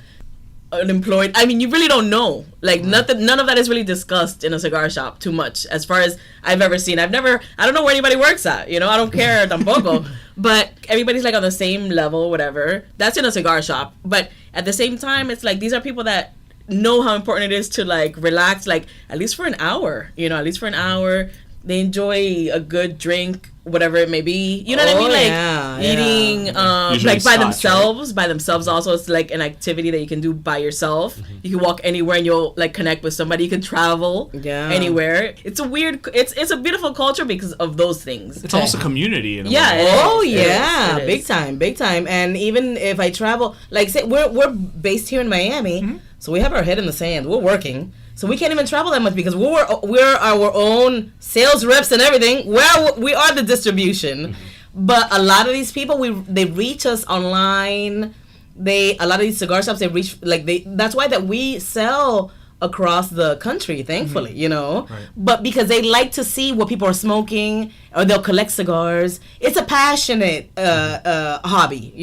unemployed. I mean, you really don't know. Like, none of that is really discussed in a cigar shop too much, as far as I've ever seen. I don't know where anybody works at, I don't care tampoco. But everybody's, like, on the same level, whatever. That's in a cigar shop. But at the same time, it's like, these are people that know how important it is to, like, relax, like, at least for an hour, They enjoy a good drink, whatever it may be. You know what I mean? Like, eating, like, by themselves. Right? By themselves also, it's, like, an activity that you can do by yourself. You can walk anywhere and you'll, like, connect with somebody. You can travel anywhere. It's a beautiful culture because of those things. It's almost a community in a way. It is. Big time. And even if I travel, like, say, we're based here in Miami, so we have our head in the sand. We're working. So we can't even travel that much because we're our own sales reps and everything. We are the distribution. But a lot of these people, they reach us online. A lot of these cigar shops, they reach, like, that's why that we sell across the country, thankfully, Right. But because they like to see what people are smoking, or they'll collect cigars. It's a passionate hobby,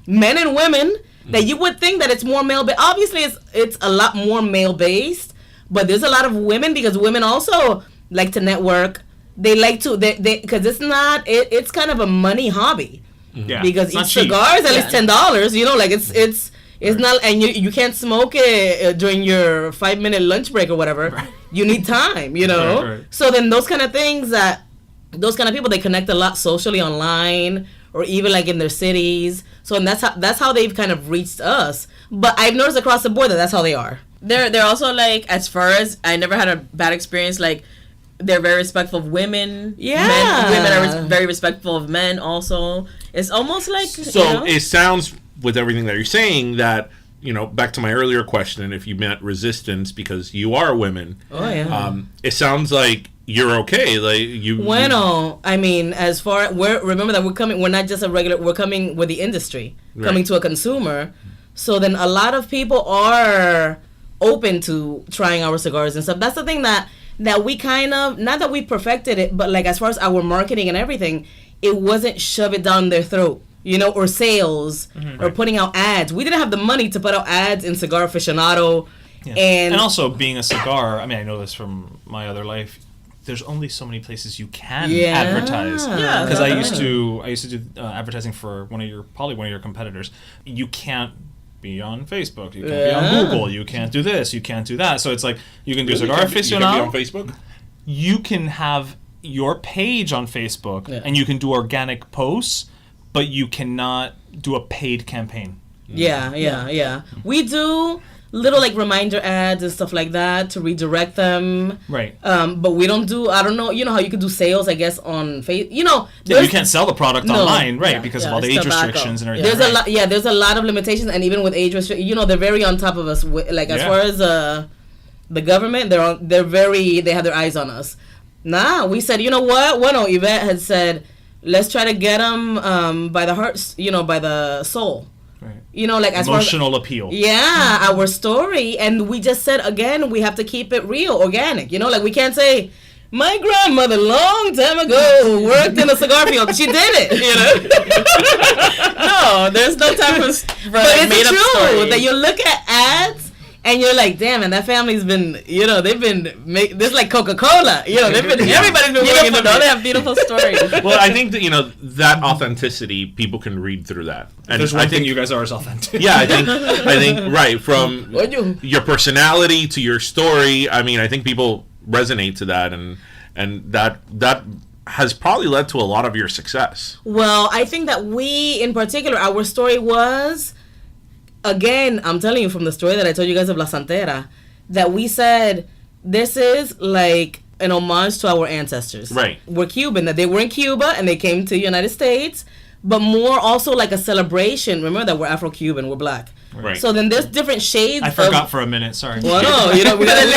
Men and women, that you would think that it's more male, but obviously it's a lot more male based. But there's a lot of women, because women also like to network. They like to, because it's kind of a money hobby. Yeah, because each cigar is at least $10. Like, it's not, and you can't smoke it during your 5-minute lunch break or whatever. Right. You need time, Right. So then those kind of things those kind of people, they connect a lot socially online or even, like, in their cities. So, and that's how they've kind of reached us. But I've noticed across the board that that's how they are. They're also, like, as far as, I never had a bad experience, like, they're very respectful of women. Yeah. Women are very respectful of men also. It's almost like, So it sounds, with everything that you're saying, that, back to my earlier question, if you met resistance because you are women. Oh, yeah. It sounds like you're okay. Like, you... Bueno, I mean, as far... remember that we're not just we're coming with the industry. Right. Coming to a consumer. So then a lot of people are open to trying our cigars and stuff. That's the thing that we kind of, not that we perfected it, but like as far as our marketing and everything, it wasn't shove it down their throat, you know, or sales or putting out ads. We didn't have the money to put out ads in Cigar Aficionado. Yeah. And also being a cigar, I mean, I know this from my other life. There's only so many places you can advertise. Yeah, because I used to do advertising for one of your competitors. You can't be on Facebook. You can't be on Google. You can't do this. You can't do that. So it's like you can do Cigar Aficionado. You can be on Facebook. You can have your page on Facebook and you can do organic posts, but you cannot do a paid campaign. Yeah. We do little like reminder ads and stuff like that to redirect them. Right. But we don't do, I don't know, you know how you could do sales, I guess, on Facebook. You know, you can't sell the product online, right? Because of all the age restrictions and everything. There's a lot of limitations, and even with age restrictions, you know, they're very on top of us. Like as far as the government, they have their eyes on us. Nah, we said, you know what? Bueno, Yvette had said, let's try to get them by the heart, you know, by the soul. Right. You know, like as emotional appeal. Yeah, our story, and we just said again, we have to keep it real, organic. You know, like we can't say my grandmother long time ago worked in a cigar field. She did it. You know. No, there's no time for but it's made up true story. that you look at ads. And you're like, damn, and that family's been, you know, they've been this is like Coca-Cola, you know, everybody's been working Beautiful, don't they have beautiful stories? Well, I think that, you know, that authenticity, people can read through that. And there's one thing you guys are as authentic. Yeah, I think right, from your personality to your story, I mean, I think people resonate to that, and that has probably led to a lot of your success. Well, I think that we, in particular, our story was, again, I'm telling you from the story that I told you guys of La Santera, that we said this is like an homage to our ancestors. Right. We're Cuban, that they were in Cuba and they came to the United States, but more also like a celebration. Remember that we're Afro-Cuban, we're black. Right. So then there's different shades. I forgot for a minute, sorry. Well, no, you know, we gotta For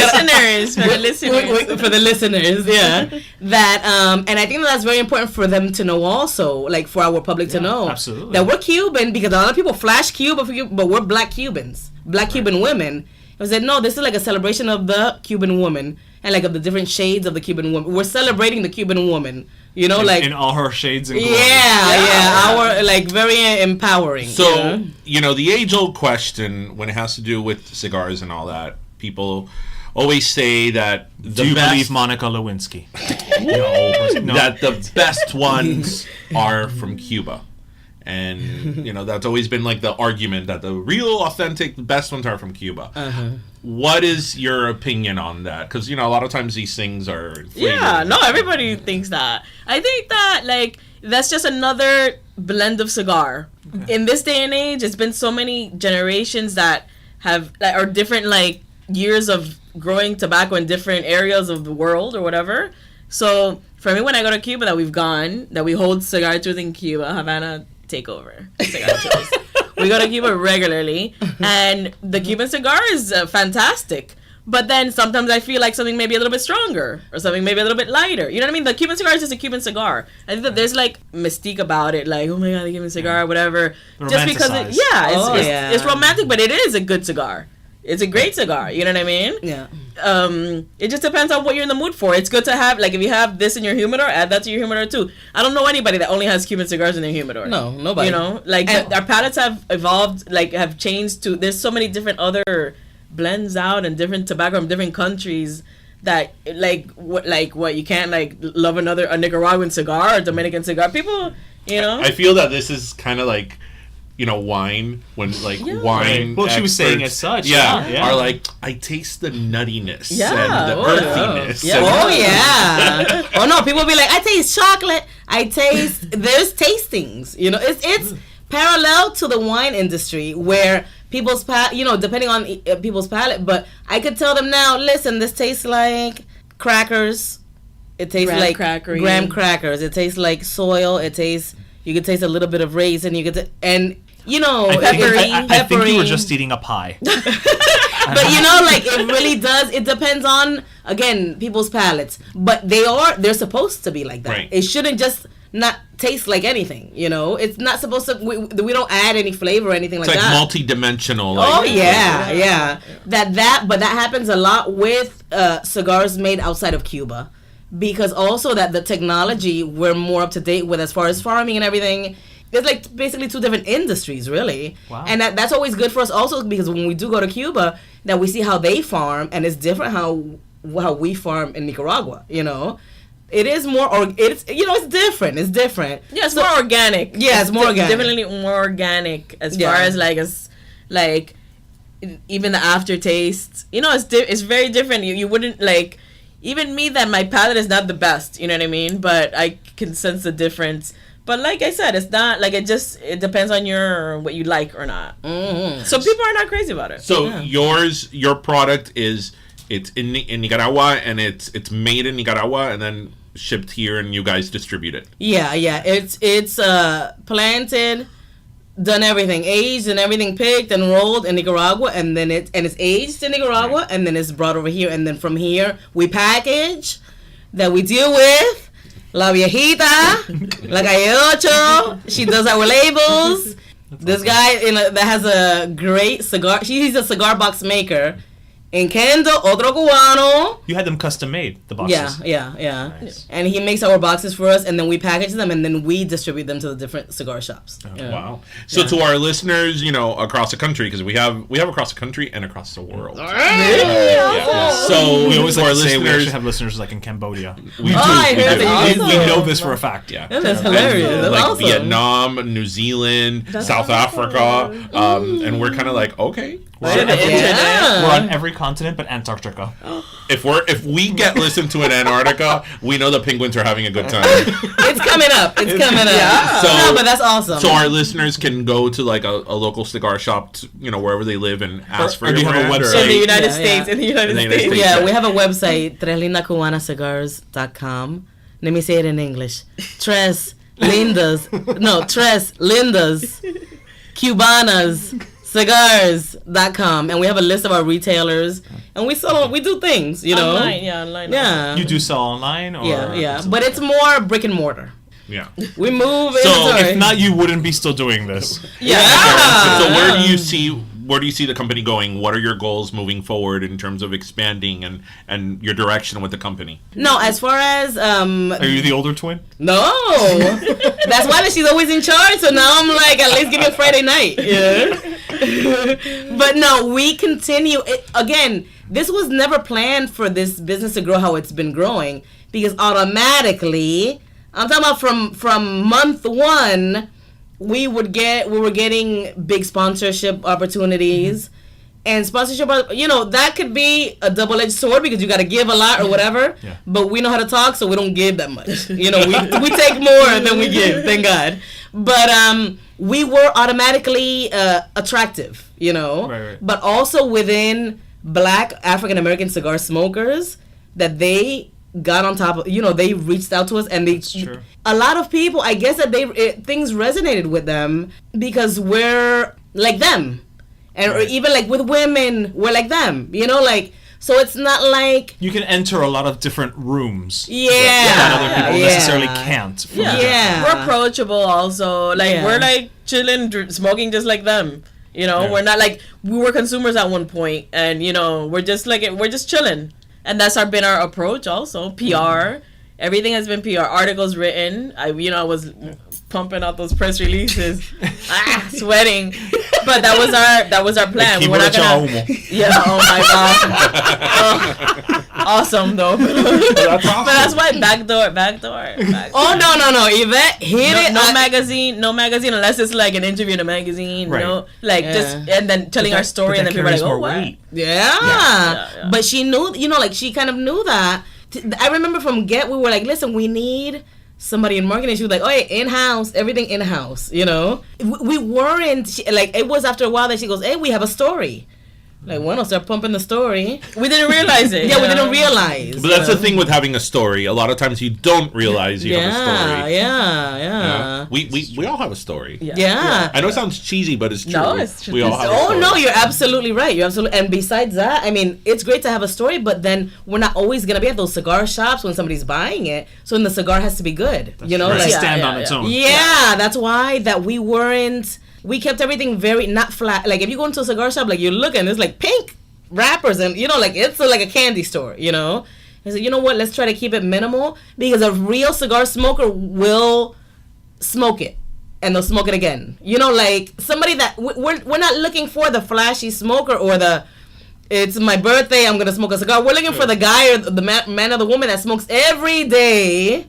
the listeners, yeah. That and I think that's very important for them to know also, like for our public to know, absolutely, that we're Cuban, because a lot of people flash Cuba for but we're black Cubans, black Cuban women. I said, no, this is like a celebration of the Cuban woman and like of the different shades of the Cuban woman. We're celebrating the Cuban woman, you know, like in all her shades and glory. Our like very empowering. So you know, the age-old question when it has to do with cigars and all that, people always say that do you believe Monica Lewinsky? No, that the best ones are from Cuba. And, you know, that's always been like the argument that the real, authentic, the best ones are from Cuba. What is your opinion on that? Because, you know, a lot of times these things are inflated. Yeah, no, everybody thinks that. I think that, like, that's just another blend of cigar. Okay. In this day and age, it's been so many generations that have, like, are different, like, years of growing tobacco in different areas of the world or whatever. So, for me, when I go to Cuba, that we hold cigar tours in Cuba, Havana takeover. We go to Cuba regularly, and the Cuban cigar is fantastic. But then sometimes I feel like something maybe a little bit stronger or something maybe a little bit lighter. You know what I mean? The Cuban cigar is just a Cuban cigar. I think that there's like mystique about it, like, oh my god, the Cuban cigar, whatever. Just because it's romantic, but it is a good cigar. It's a great cigar. You know what I mean? Yeah. It just depends on what you're in the mood for. It's good to have, like, if you have this in your humidor, add that to your humidor too. I don't know anybody that only has Cuban cigars in their humidor. No, nobody. You know, like our palates have evolved, like have changed to. There's so many different other blends out and different tobacco from different countries that what you can't like love a Nicaraguan cigar or Dominican cigar. People, you know. I feel that this is kind of like, you know, wine, when like wine. Well, she was saying as such. Are like, I taste the nuttiness and the earthiness. Yeah. Oh no, people be like, I taste chocolate. There's tastings. You know, it's parallel to the wine industry where people's depending on people's palate. But I could tell them now, listen, this tastes like crackers. It tastes like graham crackers. It tastes like soil. You could taste a little bit of raisin. And you know, I think you were peppery. just eating a pie. But you know, like it really does. It depends on, again, people's palates. But they're supposed to be like that. Right. It shouldn't just not taste like anything. You know, it's not supposed to. We don't add any flavor or anything It's like like that. multi-dimensional. Oh Like, yeah. But that happens a lot with cigars made outside of Cuba, because also that the technology we're more up to date with as far as farming and everything. It's like basically two different industries, really. Wow. And that's always good for us also, because when we do go to Cuba, that we see how they farm, and it's different how we farm in Nicaragua, you know. It is more, it's different. It's different. Yeah, it's more organic. Yeah, it's more organic. Definitely more organic as far as like even the aftertaste. You know, it's very different. You wouldn't like, even me, that my palate is not the best. You know what I mean? But I can sense the difference. But like I said, it's not like it depends on what you like or not. Mm-hmm. So people are not crazy about it. So your product it's in Nicaragua, and it's made in Nicaragua and then shipped here, and you guys distribute it. Yeah. It's planted, done everything, aged and everything, picked and rolled in Nicaragua, and then it's aged in Nicaragua, and then it's brought over here, and then from here we package, that we deal with. La Viejita, La Calle Ocho, she does our labels. This guy that has a great cigar, he's a cigar box maker. In Kendo, otro cubano. You had them custom made, the boxes. Yeah. Nice. And he makes our boxes for us, and then we package them, and then we distribute them to the different cigar shops. Yeah. Wow. So to our listeners, across the country, because we have across the country and across the world. So We always to like our to say we actually listeners, have listeners like in Cambodia. we do. I heard that you guys We do. know this for a fact. Yeah. That's hilarious. That's like awesome. Vietnam, New Zealand, South Africa, and we're kind of like, okay, We're on, every, Yeah. we're on every continent but Antarctica. if we get listened to in Antarctica, we know the penguins are having a good time. It's coming up. It's coming up. Yeah. So- No, but that's awesome. So our listeners can go to like a local cigar shop, wherever they live, and ask for or do your you have a brand, or- website? In the United Yeah, States. yeah. In the United In the United States. States. Yeah, we have a website, TresLindasCigars.com. Let me say it in English. Tres Lindas Cubanas Cigars.com. And we have a list of our retailers. And we do things, Online. Yeah. You do sell online? Or Yeah. But it's more brick and mortar. Yeah. We move So, inventory. If not, you wouldn't be still doing this. Yeah. So where do you see the company going? What are your goals moving forward in terms of expanding and your direction with the company? No, as far as Are you the older twin? no, that's why she's always in charge. So now I'm like, at least give me a Friday night. Yeah. But no, we continue. Again, this was never planned for this business to grow how it's been growing, because automatically, I'm talking about from month one, we were getting big sponsorship opportunities. And sponsorship, that could be a double-edged sword, because you got to give a lot or whatever. Yeah. But we know how to talk, so we don't give that much. We take more than we give, thank God. But we were automatically attractive, Right. But also within Black African-American cigar smokers, that they got on top of, they reached out to us, and true. a lot of people, I guess that things resonated with them, because we're like them. And or even like with women, we're like them, so it's not like, You can enter a lot of different rooms yeah, that other people necessarily can't. from Yeah. Yeah. We're approachable also. Like, Yeah. we're like chilling, smoking just like them. We're not like, we were consumers at one point, and we're just chilling. And that's been our approach also. PR. Everything has been PR. Articles written. I was pumping out those press releases. Sweating. But that was our plan. We were not gonna. Yeah. Oh my god. Awesome though. That's awesome. But that's why backdoor. oh no, Yvette hit it. No magazine unless it's like an interview in a magazine, Right. just and then telling our story, and then people are like, oh, what? Yeah. But she knew, she kind of knew that. I remember from Get, we were like, listen, we need somebody in marketing. She was like, oh, yeah, in-house, everything in-house, We weren't, it was after a while that she goes, hey, we have a story. Like, bueno, start pumping the story. We didn't realize it. Yeah, we didn't realize. But that's the thing with having a story. A lot of times you don't realize you have a story. Yeah. We all have a story. Yeah. I know it sounds cheesy, but it's true. No, it's true. We all have a Oh story. no, you're absolutely right. And besides that, I mean, it's great to have a story, but then we're not always gonna be at those cigar shops when somebody's buying it. So then the cigar has to be good. You know, Right. like Stand on its own. Yeah, that's why that we kept everything very not flat. Like if you go into a cigar shop, like you're looking, it's like pink wrappers and like it's like a candy store, you know. I said, you know what? Let's try to keep it minimal because a real cigar smoker will smoke it and they'll smoke it again. You know, like somebody that we're not looking for the flashy smoker or it's my birthday, I'm gonna smoke a cigar. We're looking for the guy or the man or the woman that smokes every day.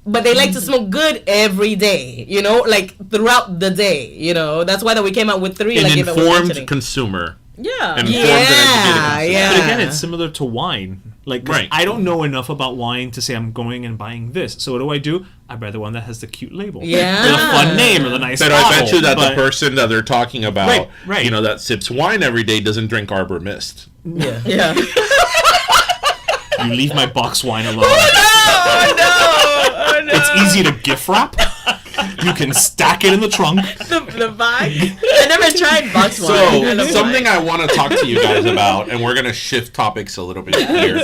But they like to smoke good every day, you know, like throughout the day, you know. That's why that we came out with 3. An like informed consumer. Yeah. Informed and educated consumer. Yeah. But again, it's similar to wine. Like, 'cause Right. I don't know enough about wine to say I'm going and buying this. So what do? I buy the one that has the cute label. Yeah. Or the fun name or the nice But bottle. I bet you that But- the person that they're talking about, Right. you know, that sips wine every day doesn't drink Arbor Mist. Yeah. Yeah. You leave my box wine alone. Oh no! It's easy to gift wrap. You can stack it in the trunk. The bag. I never tried box wine. I So love something wine. I want to talk to you guys about, and we're gonna shift topics a little bit here.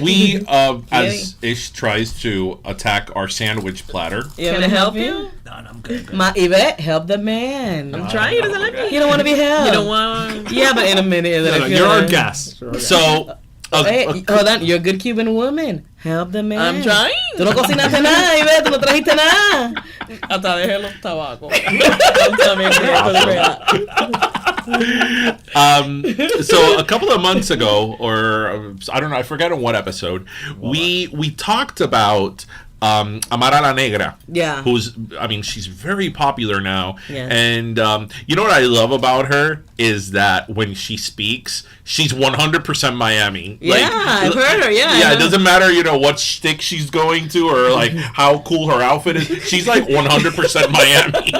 We as Ish tries to attack our sandwich platter. Can I help you? No, I'm good. My Yvette, help the man. I'm trying. He doesn't let me. You don't want to be helped. You don't want. Yeah, but in a minute. No, you're our guest. So Hey, hold on. You're a good Cuban woman. Help the man. I'm trying. Tú no cocinaste nada, Yvette. Tú no trajiste nada. Hasta dejé los tabacos. Don't tell me So a couple of months ago, or I don't know, I forget on what episode, we talked about Amara La Negra. Yeah. She's very popular now. Yeah. And you know what I love about her is that when she speaks, she's 100% Miami. Yeah, I've heard her, yeah. Yeah, it doesn't matter, you know, what shtick she's going to or like how cool her outfit is. She's like 100% Miami,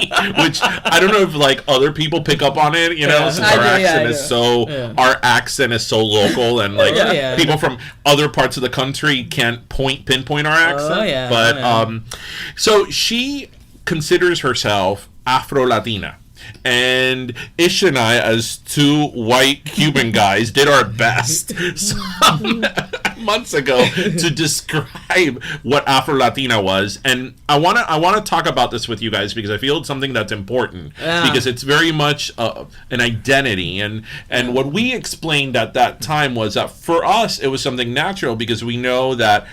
which I don't know if like other people pick up on it, you know, since I our do, accent I is do. so our accent is so local and like Yeah. people from other parts of the country can't pinpoint our accent. yeah. But Oh, yeah. so she considers herself Afro-Latina. And Ish and I, as 2 white Cuban guys, did our best some months ago to describe what Afro-Latina was. And I wanna talk about this with you guys because I feel it's something that's important because it's very much an identity. And what we explained at that time was that for us it was something natural because we know that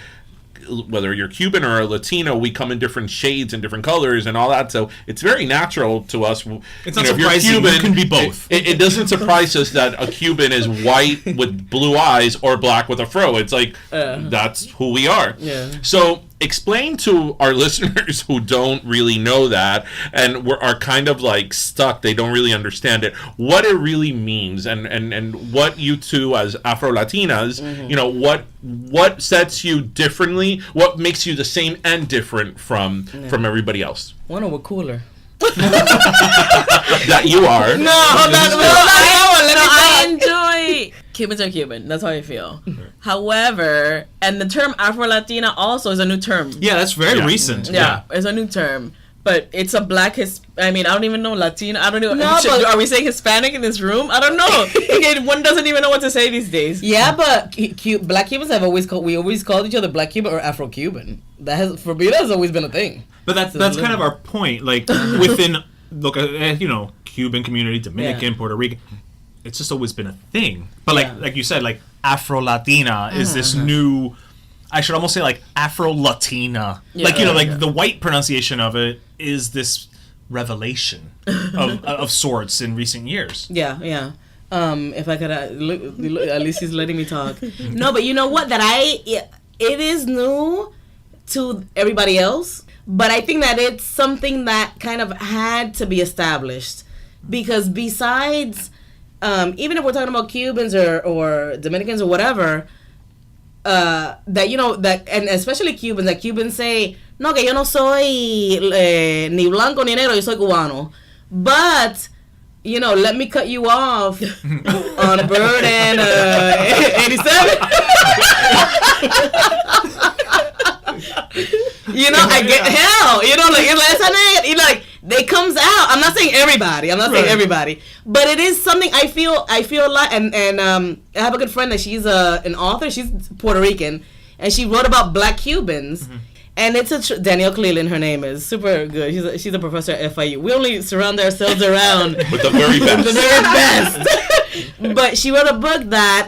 whether you're Cuban or a Latino, we come in different shades and different colors and all that. So it's very natural to us. It's not surprising. You can be both. It doesn't surprise us that a Cuban is white with blue eyes or black with a fro. It's like, that's who we are. Yeah. So explain to our listeners who don't really know that and are kind of like stuck, they don't really understand it, what it really means and what you two as Afro-Latinas, you know, what sets you differently, what makes you the same and different from everybody else. One, we're cooler. That you are. No, hold on. I enjoy Cubans are Cuban. That's how I feel. However, and the term Afro-Latina also is a new term. Yeah, that's very recent. Yeah, it's a new term. But it's a black I don't even know Latino. I don't know. No, but- are we saying Hispanic in this room? I don't know. Okay, one doesn't even know what to say these days. Yeah, but black Cubans have always called each other Black Cuban or Afro-Cuban. For me, that's always been a thing. But that's kind of our point. Like within, Cuban community, Dominican, Puerto Rican, it's just always been a thing. But like you said, like Afro-Latina is this new. I should almost say like Afro-Latina. The white pronunciation of it is this revelation of sorts in recent years. Yeah. If I could, look, at least he's letting me talk. No, but you know what? It is new to everybody else, but I think that it's something that kind of had to be established because besides, even if we're talking about Cubans or Dominicans or whatever, and especially Cubans, that Cubans say, no, que yo no soy ni blanco ni negro, yo soy cubano. But let me cut you off on a bird and 87. I get hell. Like it comes out. I'm not saying everybody. But it is something I feel a lot. And I have a good friend that she's an author. She's Puerto Rican, and she wrote about Black Cubans. Mm-hmm. And it's Danielle Cleland, her name is super good. She's a professor at FIU. We only surround ourselves around with the very best. The very best. But she wrote a book that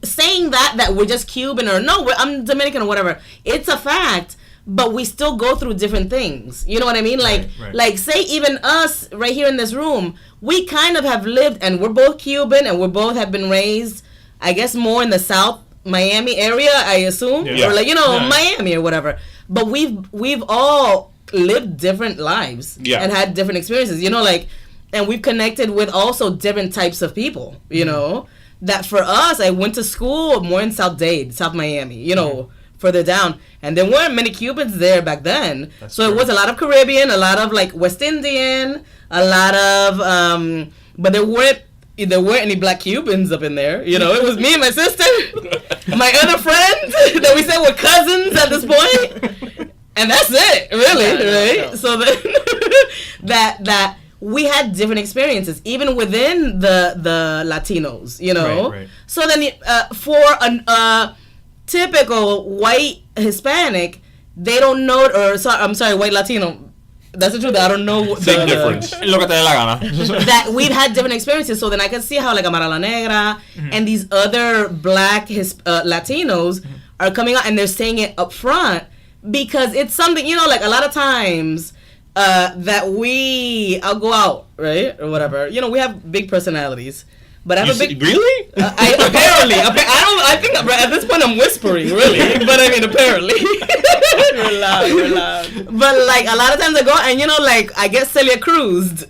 saying that we're just Cuban or no, I'm Dominican or whatever. It's a fact, but we still go through different things. You know what I mean? Like say even us right here in this room, we kind of have lived, and we're both Cuban, and we both have been raised, I guess, more in the South Miami area, I assume, or Miami or whatever. But we've all lived different lives and had different experiences, and we've connected with also different types of people, that for us, I went to school more in South Dade, South Miami, further down, and there weren't many Cubans there back then. That's true. It was a lot of Caribbean, a lot of West Indian, a lot of, but there weren't any Black Cubans up in there. It was me and my sister, my other friends that we said were cousins at this point, and that's it, really, right? No. So that we had different experiences, even within the Latinos, Right. So then for a typical white Hispanic, they don't know, white Latino. That's the truth. I don't know big difference. That we've had different experiences, so then I can see how Amara La Negra and these other Black Latinos are coming out and they're saying it up front because it's something a lot of times that I'll go out, right, or whatever. We have big personalities. But I have really? Apparently, I think at this point I'm whispering, really. But I mean, apparently. We're loud. But a lot of times I go and I get Celia Cruz.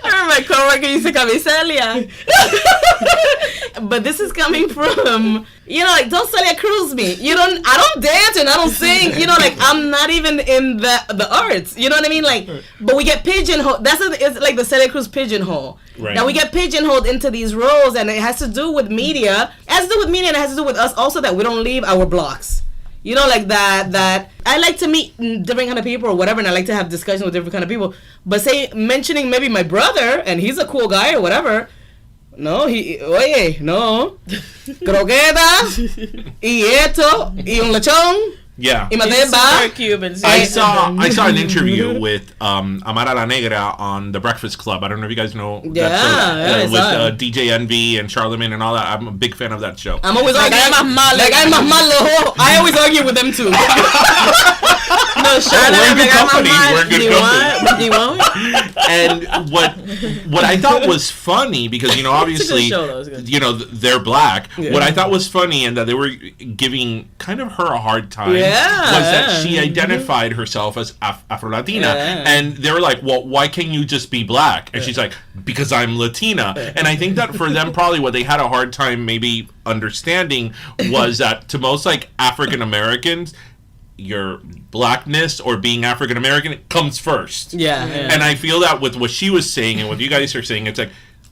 I remember my coworker used to call me Celia. But this is coming from, don't Celia Cruz me. I don't dance and I don't sing. I'm not even in the arts. You know what I mean? But we get pigeonholed. It's like the Celia Cruz pigeonhole. Right. Now we get pigeonholed into these roles, and it has to do with media. It has to do with media, and it has to do with us also that we don't leave our blocks. That I like to meet different kind of people or whatever, and I like to have discussions with different kind of people. But say mentioning maybe my brother, and he's a cool guy or whatever. No, no. Croquetas, y esto, y un lechón. Yeah. Y Matemba. Cubans. I saw an interview with Amara La Negra on The Breakfast Club. I don't know if you guys know that show. With DJ Envy and Charlemagne and all that. I'm a big fan of that show. I'm always arguing. I always argue with them too. No, we're good company. We're good company. You want? And what I thought was funny, because obviously they're Black. Yeah. What I thought was funny, and that they were giving kind of her a hard time, was that she identified herself as Afro-Latina, and they were like, well, why can't you just be Black? And she's like, because I'm Latina. And I think that for them, probably what they had a hard time maybe understanding was that to most African Americans, your Blackness or being African American comes first. Yeah. And I feel that with what she was saying and what you guys are saying, it's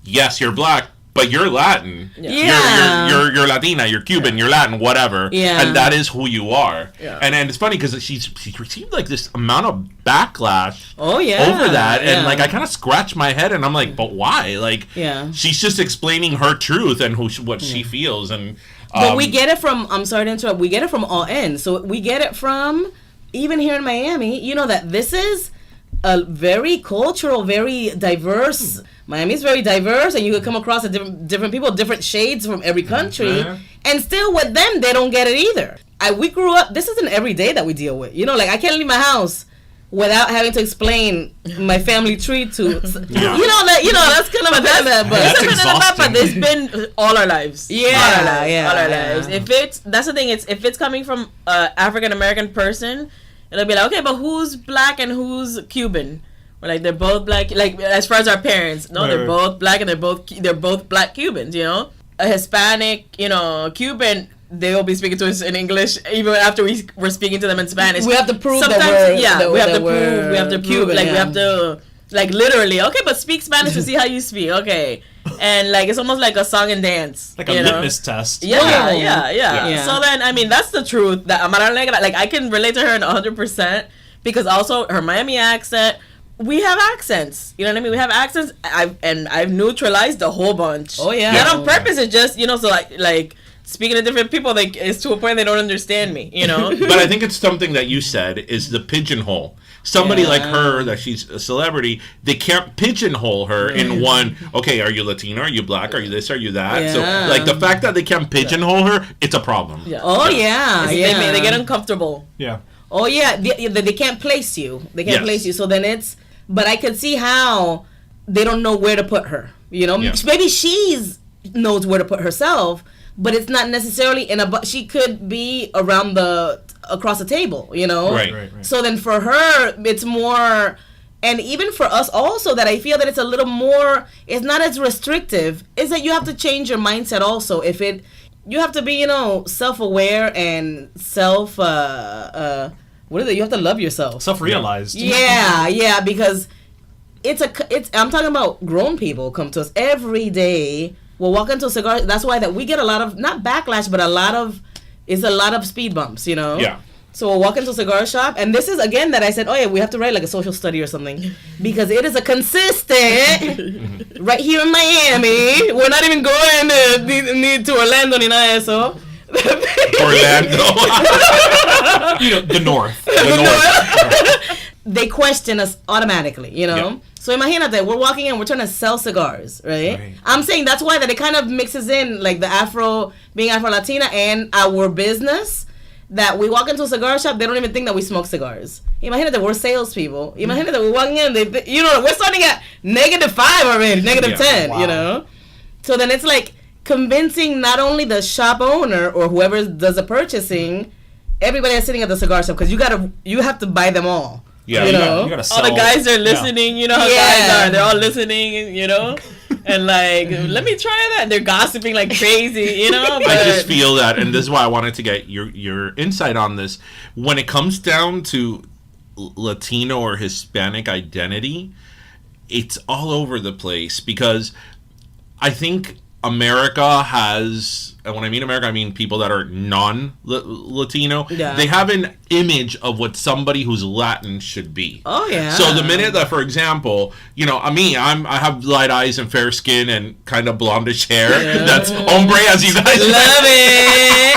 yes, you're Black, but you're Latin. Yeah. You're Latina, you're Cuban, you're Latin, whatever. Yeah. And that is who you are. Yeah. And it's funny because she's received this amount of backlash over that. Yeah. And I kind of scratch my head and I'm like, but why? She's just explaining her truth and what she feels. And but we get it from, I'm sorry to interrupt, we get it from all ends. So we get it from, even here in Miami, that this is a very cultural, very diverse, Miami's very diverse, and you could come across different people, different shades from every country, and still with them, they don't get it either. We grew up, this isn't every day that we deal with. I can't leave my house without having to explain my family tree to, that's kind of a bad, but it's been all our lives. Yeah, all our lives. That's the thing. If it's coming from an African American person, it'll be okay, but who's Black and who's Cuban? Or they're both Black. As far as our parents, they're both Black and they're both Black Cubans. A Hispanic, Cuban they'll be speaking to us in English even after we're speaking to them in Spanish. We have to prove Sometimes, that we're, yeah, that we have to we're prove. We have to prove. Cuban, Like yeah. we have to, like literally. Okay, but speak Spanish to see how you speak. Okay, and like it's almost like a song and dance, Like a you know? litmus test. Yeah, Oh. yeah. Yeah. So then, I mean, that's the truth. That Amara Negra, like I can relate to her in 100% because also her Miami accent. We have accents, you know what I mean. We have accents. I've neutralized a whole bunch. Oh, yeah. Not on purpose. It's just so like speaking to different people, like it's to a point they don't understand me. You know. But I think it's something that you said is the pigeonhole. Somebody like her, that she's a celebrity, they can't pigeonhole her in one. Okay, are you Latino? Are you black? Are you this? Are you that? Yeah. So like the fact that they can't pigeonhole her, it's a problem. Yeah. Oh yeah, yeah. They get uncomfortable. Yeah. Oh yeah, they can't place you. They can't Yes. place you. So then it's. But I could see how they don't know where to put her. You know, Yeah. maybe she's knows where to put herself, but it's not necessarily in a. But she could be across the table. You know, Right. So then for her, it's more, and even for us also, that I feel that it's a little more. It's not as restrictive. Is that you have to change your mindset also. You have to be self-aware and what is it? You have to love yourself. Self-realized. Yeah, because it's I'm talking about grown people come to us every day. We'll walk into a cigar. That's why that we get a lot of, not backlash, but a lot of speed bumps, Yeah. So we'll walk into a cigar shop, and this is again that I said, oh yeah, we have to write like a social study or something, because it is a consistent right here in Miami. We're not even going to Orlando ni nada de eso. Orlando. The North. They question us automatically, Yeah. So imagínate, we're walking in, we're trying to sell cigars, right? I'm saying that's why that it kind of mixes in like the being Afro-Latina and our business, that we walk into a cigar shop, they don't even think that we smoke cigars. Imagínate, we're salespeople. Imagínate, we're walking in, we're starting at -5 already, -10, Wow. So then it's like convincing not only the shop owner or whoever does the purchasing, everybody that's sitting at the cigar shop, because you have to buy them all. Yeah. You You know? gotta All the sell- guys are Yeah. listening. You know how Yeah. guys are. They're all listening. And like, let me try that. They're gossiping like crazy. But I just feel that, and this is why I wanted to get your insight on this. When it comes down to Latino or Hispanic identity, it's all over the place, because I think America has, and when I mean America, I mean people that are non-Latino. Yeah. They have an image of what somebody who's Latin should be. Oh yeah. So the minute that, for example, I have light eyes and fair skin and kind of blondish hair. Yeah. That's hombre, as you guys love it.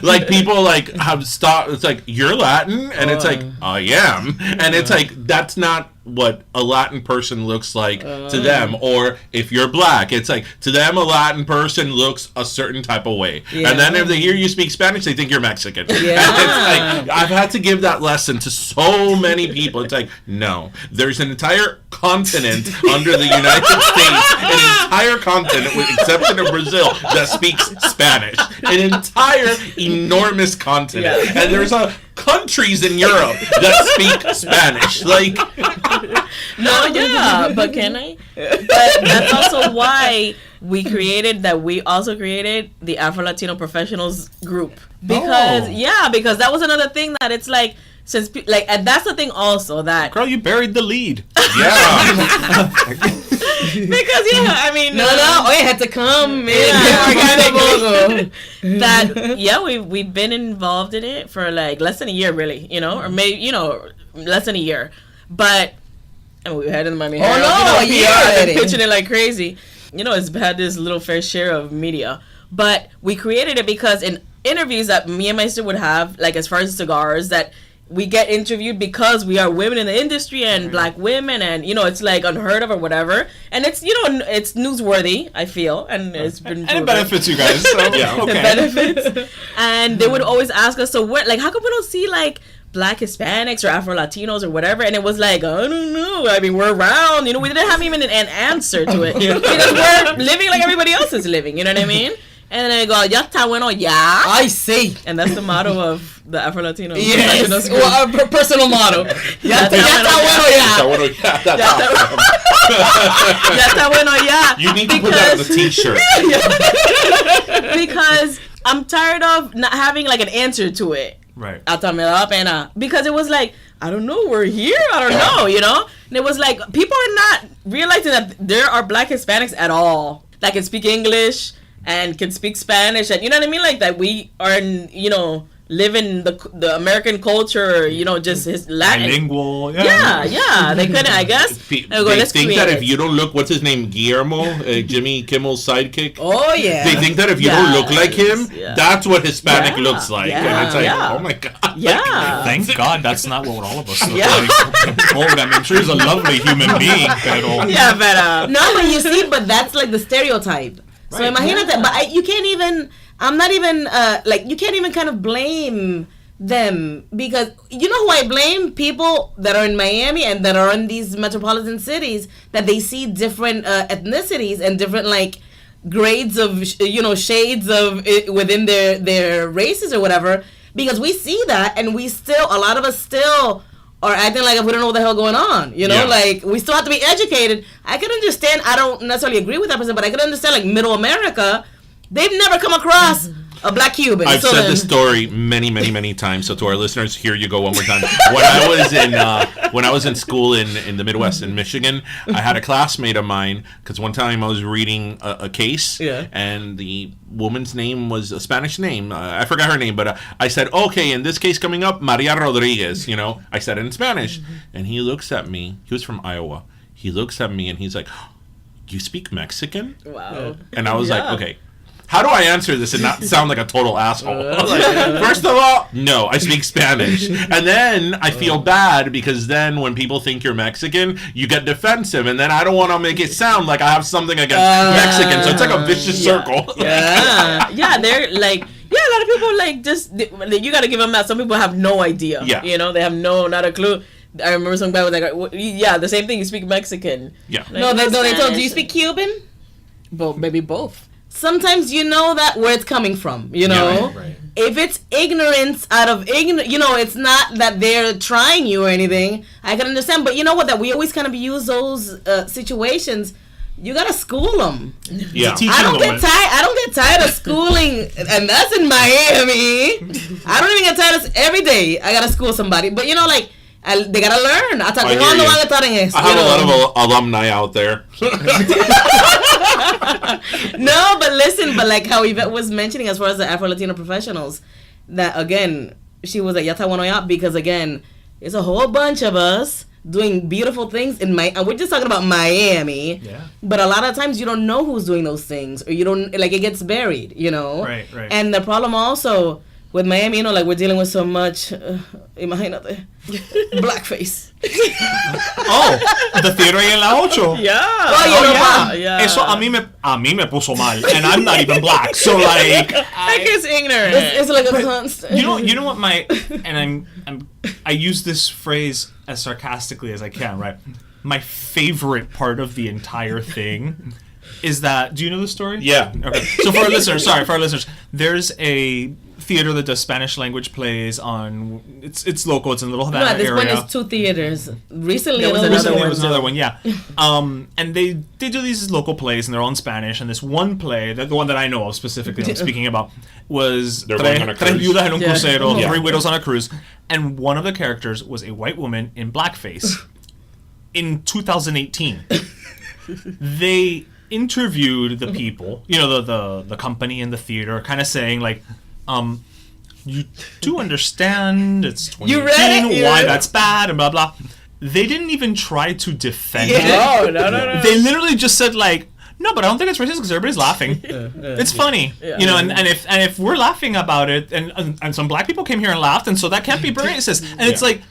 like people like have stopped. It's like, you're Latin, and it's like, I am, and it's like, that's not what a Latin person looks like to them. Or if you're black, it's like, to them a Latin person looks a certain type of way, and then if they hear you speak Spanish, they think you're Mexican. Yeah. And it's like, I've had to give that lesson to so many people. It's like, no, there's an entire continent under the United States, an entire continent with exception of Brazil, that speaks Spanish, an entire enormous continent. Yeah. And there's countries in Europe that speak Spanish. Like, No, yeah, but can I? But that's also why we also created the Afro-Latino Professionals group. Because, because that was another thing that it's like, and that's the thing also that... Girl, you buried the lead. yeah. Because, I mean... it had to come organically. We've been involved in it for like less than a year, really, or maybe, less than a year. But, and we had it in Miami. a year already. Pitching it like crazy. It's had this little fair share of media. But we created it because in interviews that me and my sister would have, like as far as cigars, that we get interviewed because we are women in the industry and black women, and it's like unheard of or whatever, and it's it's newsworthy, I feel, and it's been And it benefits you guys. So, Yeah. okay. it benefits. And they would always ask us, so what, like, how come we don't see like black Hispanics or Afro-Latinos or whatever? And it was like, I don't know. I mean, we're around. We didn't have even an answer to it because we're living like everybody else is living. You know what I mean? And then they go, ya está bueno, ya. I see. And that's the motto of the Afro-Latino. Yes. Latinos group. Well, a personal motto. Ya está bueno, ya. That's awesome. Ya está bueno, ya. You need to put that on the t-shirt. Because I'm tired of not having like an answer to it. Right. Hasta me da pena. Because it was like, I don't know, we're here, I don't know, you know? And it was like, people are not realizing that there are black Hispanics at all that can speak English and can speak Spanish, and you know what I mean? Like that we are, you know, live in the American culture, you know, just his Latin. Bilingual. Yeah. They couldn't, I guess. They Go, think that if you don't look, what's his name, Guillermo, Jimmy Kimmel's sidekick? Oh, yeah. They think that if you don't look like him, that's what Hispanic looks like. Yeah. And it's like, oh my God. Yeah. Thank God that's not what all of us look like. Oh, I'm sure he's a lovely human being, pero... Yeah, but No, but you see, but that's like the stereotype. So Right. imagine that. But you can't even. I'm not even like you can't even kind of blame them, because you know who I blame? People that are in Miami and that are in these metropolitan cities, that they see different ethnicities and different like grades of shades of it within their races or whatever, because we see that and we still, a lot of us still are acting like we don't know what the hell going on, you know? Yeah. Like, we still have to be educated. I can understand, I don't necessarily agree with that person, but I can understand, like, middle America, they've never come across a black Cuban. I've said this story many times. So to our listeners, here you go one more time. When I was in school in the Midwest in Michigan, I had a classmate of mine, because one time I was reading a case, and the woman's name was a Spanish name. I forgot her name, but I said, okay, in this case coming up, Maria Rodriguez. You know, I said it in Spanish, and he looks at me. He was from Iowa. He looks at me and he's like, "You speak Mexican?" wow. And I was like, okay, how do I answer this and not sound like a total asshole? Like, first of all, no, I speak Spanish. And then I feel bad, because then when people think you're Mexican, you get defensive. And then I don't want to make it sound like I have something against Mexicans. So it's like a vicious circle. Yeah, they're like, a lot of people like just, you got to give them that. Some people have no idea. Yeah. You know, they have not a clue. I remember some guy was like, yeah, the same thing, you speak Mexican. Yeah. Like, No, they told, do Spanish. you speak Cuban? Both, maybe both. Sometimes you know that where it's coming from, you know? Right. If it's ignorance out of it's not that they're trying you or anything, I can understand. But you know what, that we always kind of use those situations. You gotta school them. Yeah. I don't get tired of schooling, and that's in Miami. I don't even get tired of every day. I gotta school somebody, but you know, like they gotta learn. I hear you. I have a lot of alumni out there. No, but listen, but like how Yvette was mentioning, as far as the Afro-Latino professionals, that again, she was like, Yata Bueno Ya, because again, it's a whole bunch of us doing beautiful things in and we're just talking about Miami. Yeah. But a lot of times you don't know who's doing those things, or you don't, like, it gets buried, you know? Right. And the problem also with Miami, you know, like, we're dealing with so much, imagínate, blackface. Oh, the theater en la ocho. Yeah. Oh, yeah. Eso a mí me puso mal, and I'm not even black. So like, Heck is ignorant. It's like a constant. you know what I use this phrase as sarcastically as I can, right? My favorite part of the entire thing is that, do you know the story? Yeah. Okay. So for our listeners, there's a theater that does Spanish language plays on, it's local, it's in the little Havana No, at this area. point, it's 2 theaters. Recently, There was Another one, yeah. And they do these local plays, and they're all in Spanish. And this one play, the one that I know of specifically, I'm speaking about, was They're going on a Tres cruise. Viudas en un crucero, Yeah. 3 widows on a cruise. And one of the characters was a white woman in blackface. In 2018, they interviewed the people, you know, the company and the theater, kind of saying like, you do understand it's 2018, why that's bad, and blah blah. They didn't even try to defend it. No. They literally just said like, no, but I don't think it's racist because everybody's laughing. It's funny, you know, and if we're laughing about it, and some black people came here and laughed, and so that can't be racist. And it's like,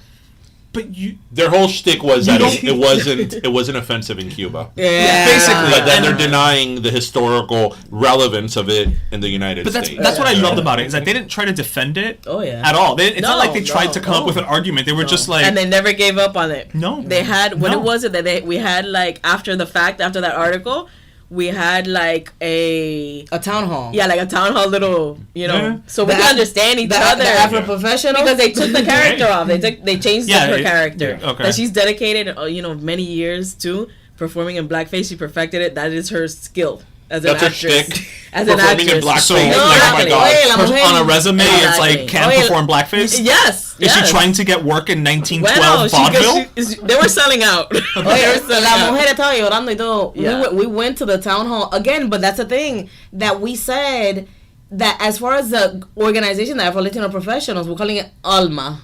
but their whole shtick was that it wasn't offensive in Cuba. Yeah. basically, But then they're denying the historical relevance of it in the United But States. that's what I loved about it, is that they didn't try to defend it at all. It's not like they tried to come up with an argument. They were just like, and they never gave up on it. No. They had, what it was it that we had, like, after the fact, after that article, we had like a town hall. Yeah, like a town hall little, you know, so we The could understand each other. The Afro professional, because they took the character off. They changed her character. Okay. That she's dedicated, you know, many years to performing in blackface. She perfected it. That is her skill. as an That's her actress. shtick. As an Performing in actress. blackface. So, Like, oh my Exactly. god. Oye, la mujer- On a resume, it's Exactly. like can't Oye, perform blackface. Yes. Is yes. she trying to get work in 1912 Bueno, vaudeville? they were selling out. Oye, la mujer estaba llorando y todo. Yeah. We went to the town hall again, but that's the thing that we said that as far as the organization, the Afro Latino Professionals, we're calling it ALMA,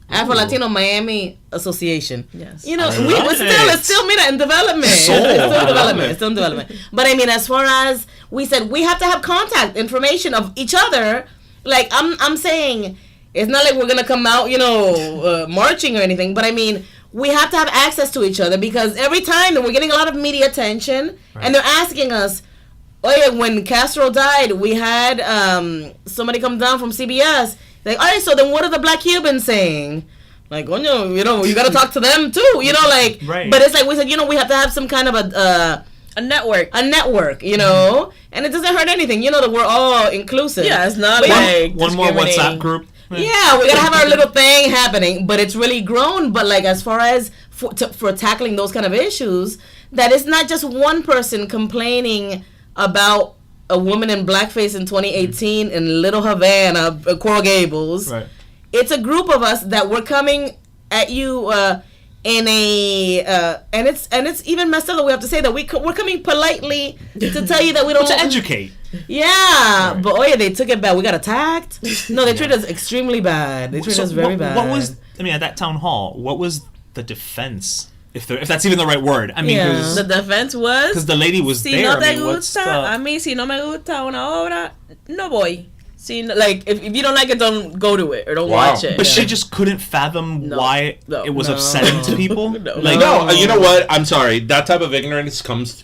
Afro Latino Miami Association. Yes. You know, I we love it's still in development. Soul. It's still I in love development. it. It's still in development. But I mean, as far as we said, we have to have contact information of each other. Like I'm saying, it's not like we're gonna come out, marching or anything. But I mean, we have to have access to each other because every time that we're getting a lot of media attention, and they're asking us, "Oh yeah, when Castro died, we had somebody come down from CBS. Like, all right, so then what are the Black Cubans saying?" Like, coño, you got to talk to them too, like. Right. But it's like we said, we have to have some kind of a network. a network, and it doesn't hurt anything, that we're all inclusive. Yeah, it's not But like One more discriminating. WhatsApp group. yeah, we gotta have our little thing happening, but it's really grown. But like as far as for tackling those kind of issues, that it's not just one person complaining about a woman in blackface in 2018 in Little Havana, Coral Gables. Right. It's a group of us that we're coming at you in a and it's even messed up that we have to say that we're coming politely to tell you that we don't To educate. Yeah, but they took it bad. We got attacked. No, they treated us extremely bad. They treated us very bad. What was? I mean, at that town hall, what was the defense? If that's even the right word. I mean, Yeah. The defense was because the lady was si there. no te I mean, what's gusta, the? a mí si no me gusta una obra, no voy. Si, like if you don't like it, don't go to it or don't Wow. watch it. But she just couldn't fathom No. why No. it was No. upsetting to people. No. Like, No, you know what? I'm sorry. That type of ignorance comes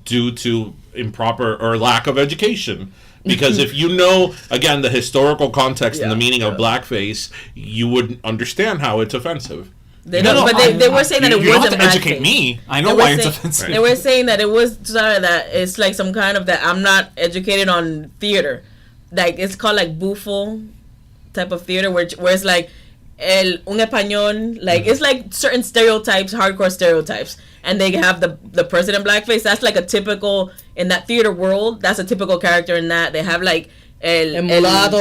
due to improper or lack of education. Because if you know, again, the historical context and the Yeah. meaning of blackface, you would understand how it's offensive. they No, don't, no, but they were saying that you it don't have wasn't to educate blackface. me. I know They why were it's saying- offensive. They were saying that it was that it's like some kind of that I'm not educated on theater, like it's called like buffo type of theater where it's like un español, like it's like certain stereotypes, hardcore stereotypes, and they have the person in blackface. That's like a typical in that theater world. That's a typical character in that. They have like El mulatto,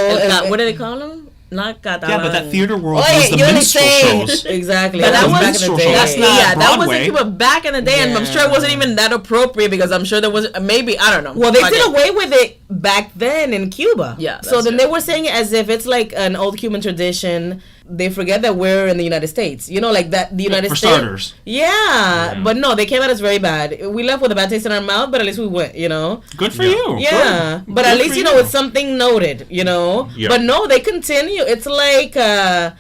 what do they call them? Not catalan. Yeah, but that theater world Oh, was the you're only minstrel saying- shows. Exactly. But that was that was back in minstrel the show. day. That's not yeah, that was Broadway. in Cuba back in the day, and I'm sure it wasn't even that appropriate because I'm sure there was maybe I don't know. Well, they Fuck did it. away with it back then in Cuba. Yeah, So that's then true. they were saying it as if it's like an old Cuban tradition. They forget that we're in the United States. Like that the United For States. starters. Yeah, but no, they came at us very bad. We left with a bad taste in our mouth, but at least we went. Good for you. Yeah, Good. but Good at for least you. it's something noted. Yeah. But no, they continue. It's like they're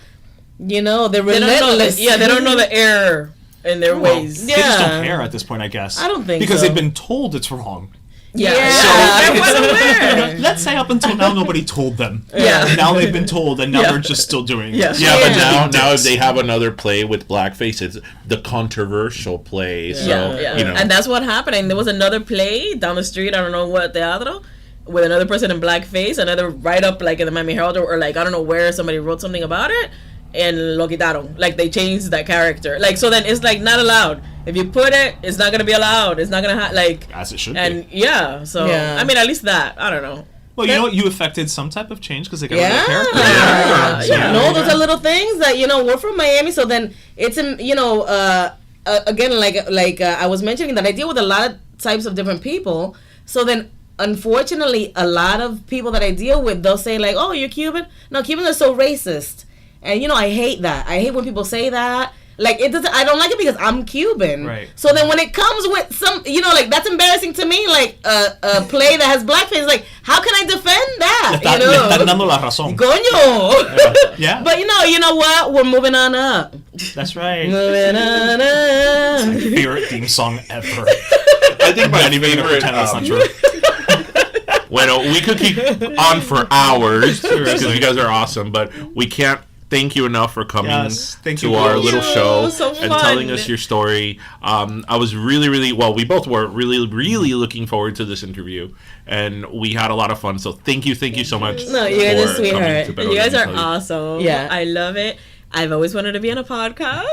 They don't know relentless. they don't know the error in their Well, ways. They just Yeah. don't care at this point, I guess. I don't think because so. they've been told it's wrong. Yeah, Yeah. they weren't aware. Let's say up until now nobody told them. Yeah. Now they've been told, and now Yeah. they're just still doing it. Yeah. Yeah, but Yeah. now if they have another play with blackface, it's the controversial play. So, Yeah. And that's what happened. And there was another play down the street, I don't know what teatro, with another person in blackface, another write up like in the Miami Herald or like I don't know where somebody wrote something about it, and lo quitaron. Like they changed that character. Like so then it's like not allowed. If you put it, it's not gonna be allowed. It's not gonna like As it should and be. yeah. So Yeah. I mean at least that I don't know. Well, you know what? You affected some type of change because they got rid of Yeah. the character. Yeah. Yeah. No, those are little things that we're from Miami, so then it's in again like I was mentioning that I deal with a lot of types of different people. So then unfortunately, a lot of people that I deal with, they'll say like, "Oh, you're Cuban." No, Cubans are so racist, and I hate that. I hate when people say that. Like it doesn't. I don't like it because I'm Cuban. Right. So then when it comes with some, like that's embarrassing to me. Like a play that has blackface. Like how can I defend that? Le están dando la razón. Coño. Yeah. But you know what? We're moving on up. That's right. Moving on up. Favorite theme song ever. I think my Not even gonna favorite. pretend that's not true. Bueno, we could keep on for hours because Seriously. you guys are awesome, but we can't thank you enough for coming Yes, thank to you. our Thank little you. show So and fun. telling us your story. I was really we both were really looking forward to this interview, and we had a lot of fun. So thank you so much. No, you guys are for coming sweetheart. to Pero You guys Let are Me Tell You. awesome. Yeah. I love it. I've always wanted to be on a podcast.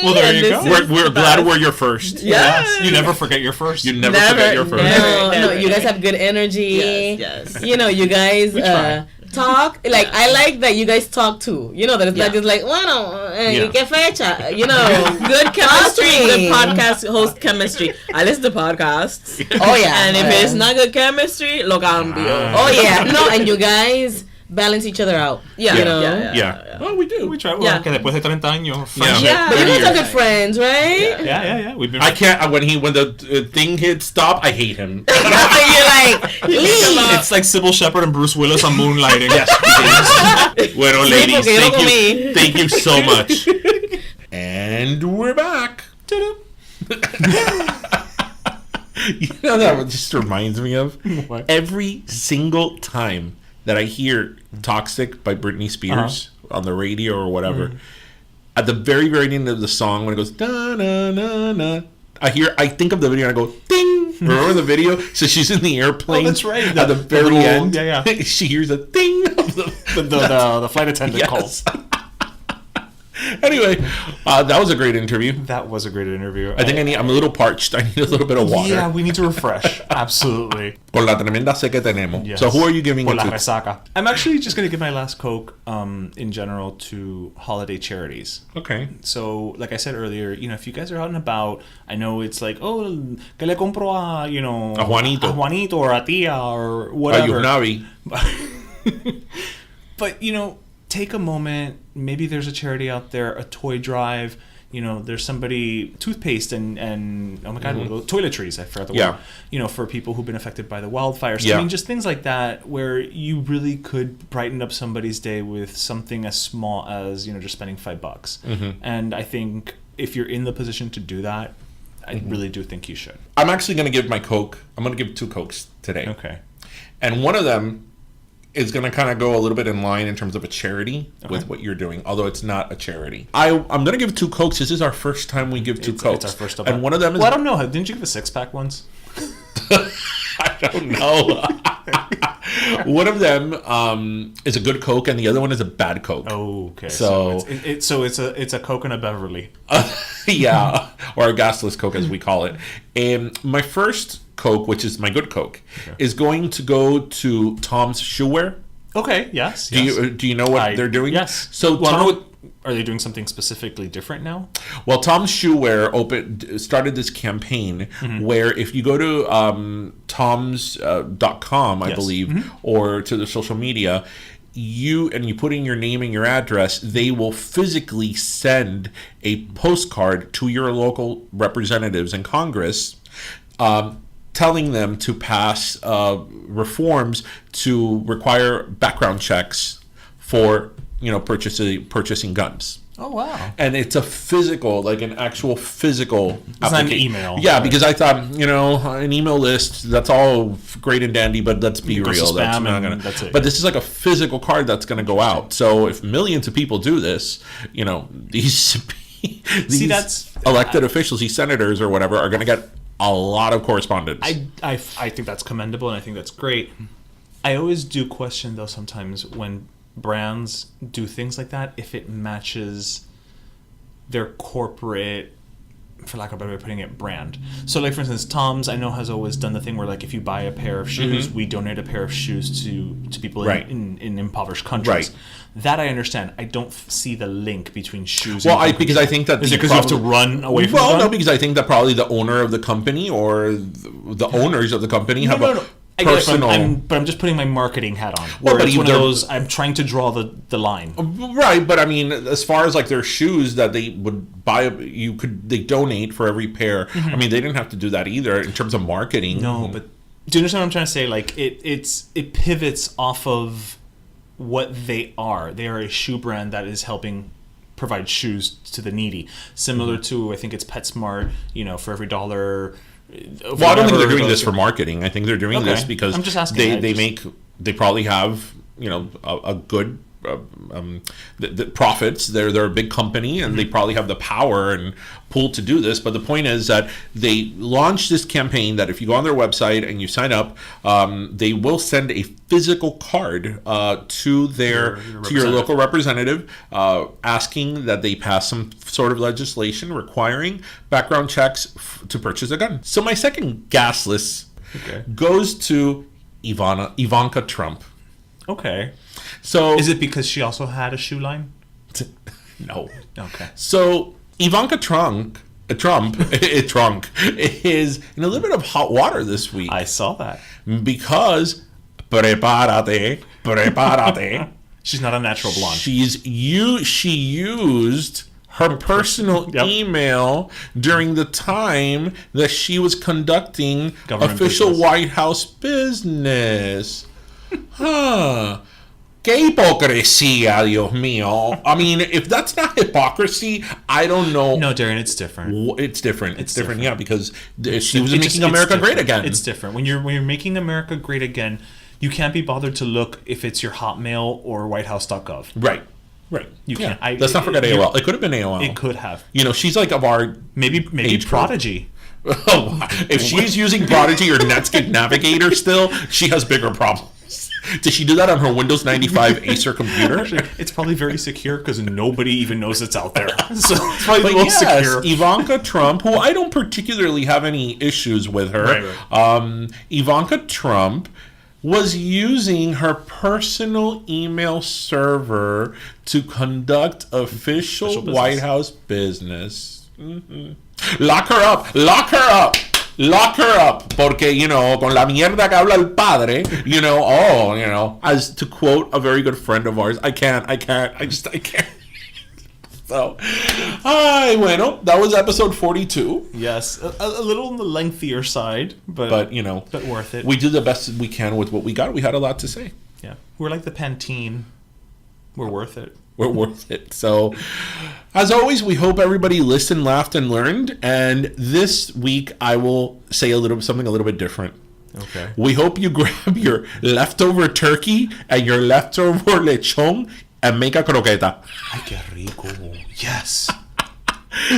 Well, there you go. We're glad we're your first. Yes. You never forget your first. You never forget your first. No, you guys have good energy. Yes. You know, you guys try. talk. Like, I like that you guys talk too. You know, that it's not just like, bueno, ¿qué fecha? You know, Good chemistry, Talking. good podcast host chemistry. I listen to podcasts. Oh, yeah. And if it's not good chemistry, lo cambio. Oh, yeah. No, and you guys balance each other out. Yeah, You know? Yeah. Well, we do. We try. Well, Yeah. que después de 30 años. Yeah. But you guys 30 are years. good friends, right? Yeah. We've been. I can't. When the thing hits stop, I hate him. That's when you're like, leave. It's like Sybil Shepherd and Bruce Willis on Moonlighting. Yes. Bueno, ladies, porque yo lo comí. thank you so much. And we're back. You know that just reminds me of What? every single time that I hear "Toxic" by Britney Spears on the radio or whatever. At the very, very end of the song, when it goes da na na na, I think of the video and I go ding. Remember the video? So she's in the airplane. Oh, that's right. At the very little- end, yeah. she hears a ding of The flight attendant calls. Yes. Anyway, that was a great interview. That was a great interview. I think I'm a little parched. I need a little bit of water. Yeah, we need to refresh. Absolutely. Con la tremenda sed que tenemos. Yes. So who are you giving Por it la to? resaca. I'm actually just going to give my last Coke in general to holiday charities. Okay. So, like I said earlier, you know, if you guys are out and about, I know it's like, oh, que le compro a, you know, A Juanito. a Juanito or a Tia or whatever. Ayunavi. But, you know, take a moment. Maybe there's a charity out there, a toy drive. You know, there's somebody, toothpaste and oh my God, toiletries, I forgot the Yeah. word. You know, for people who've been affected by the wildfires. Yeah. I mean, just things like that where you really could brighten up somebody's day with something as small as, you know, just spending $5. And I think if you're in the position to do that, I really do think you should. I'm actually going to give my Coke. I'm going to give 2 Cokes today. Okay. And one of them is going to kind of go a little bit in line in terms of a charity with what you're doing, although it's not a charity. I'm going to give 2 Cokes. This is our first time we give 2 Cokes. It's our first and one of them is... Well, I don't know. Didn't you give a 6-pack once? I don't know. One of them is a good Coke, and the other one is a bad Coke. Oh, okay. So- it's a Coke and a Beverly. Yeah, or a gasless Coke as we call it. And my first Coke, which is my good Coke, is going to go to Tom's Shoe Wear. Okay. Yes. Do you know what they're doing? Yes. So Well, I Tom, don't know are they doing something specifically different now? well, Tom's Shoe Wear started this campaign where if you go to toms.com, I Yes. believe, or to the social media, you put in your name and your address, they will physically send a postcard to your local representatives in Congress, telling them to pass reforms to require background checks for purchasing guns. Oh, wow. And it's a physical, like an actual physical It's not an applica- email. Yeah, because I thought, an email list, that's all great and dandy, but let's be It goes to real. That's spam not and gonna. that's it. But this is like a physical card that's going to go out. So if millions of people do this, these that's- elected officials, these senators or whatever, are going to get a lot of correspondence. I think that's commendable and I think that's great. I always do question, though, sometimes when brands do things like that, if it matches their corporate, for lack of a better way of putting it, brand. So, like, for instance, Tom's, I know, has always done the thing where, like, if you buy a pair of shoes, we donate a pair of shoes to people Right. in impoverished countries. Right. That I understand. I don't see the link between shoes Well, and because I think that Is the it because you have to problem- run away from Well, the gun? no, because I think that probably the owner of the company or the owners of the company have a I get it, personal. but I'm just putting my marketing hat on. Well, Where but it's one of they're- those, I'm trying to draw the line. Right, but I mean, as far as like their shoes that they would buy, they donate for every pair. I mean, they didn't have to do that either in terms of marketing. No, but do you understand what I'm trying to say? Like it pivots off of what they are. They are a shoe brand that is helping provide shoes to the needy. Similar to, I think it's PetSmart. For every $1. Well, I don't think they're doing this for marketing. I think they're doing Okay. this because I'm just asking. they probably have a good the profits. They're a big company, and they probably have the power and pull to do this. But the point is that they launched this campaign that if you go on their website and you sign up, they will send a physical card to your local representative, asking that they pass some sort of legislation requiring background checks to purchase a gun. So my second gas list goes to Ivanka Trump. Okay. So is it because she also had a shoe line? No. Okay. So Ivanka Trump is in a little bit of hot water this week. I saw that. Because prepárate. She's not a natural blonde. She used her personal email during the time that she was conducting Government official business. White House business. Huh. Que hipocresía, Dios mío. I mean, if that's not hypocrisy, I don't know. No, Darren, it's different. It's different. It's different, yeah, because It's she was making America great again. It's different. When you're making America great again, you can't be bothered to look if it's your Hotmail or WhiteHouse.gov. Right. You can't. Let's not forget AOL. It could have been AOL. It could have. You know, she's like of our Maybe age Prodigy. If she's using Prodigy or Netscape Navigator still, she has bigger problems. Did she do that on her Windows 95 Acer computer? It's probably very secure because nobody even knows it's out there. So it's probably the most secure. Ivanka Trump, who I don't particularly have any issues with her. Right. Ivanka Trump was using her personal email server to conduct official White House business. Mm-hmm. Lock her up. Porque, con la mierda que habla el padre, as to quote a very good friend of ours, I can't. So, bueno, that was episode 42. Yes, a little on the lengthier side, but worth it. We did the best we can with what we got. We had a lot to say. Yeah, we're like the Pantene. We're worth it. We're worth it. So, as always, we hope everybody listened, laughed, and learned. And this week, I will say something a little bit different. Okay. We hope you grab your leftover turkey and your leftover lechon and make a croqueta. Ay, qué rico. Yes.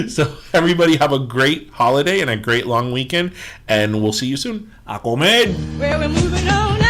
So, everybody have a great holiday and a great long weekend. And we'll see you soon. A comer. Where we're moving on.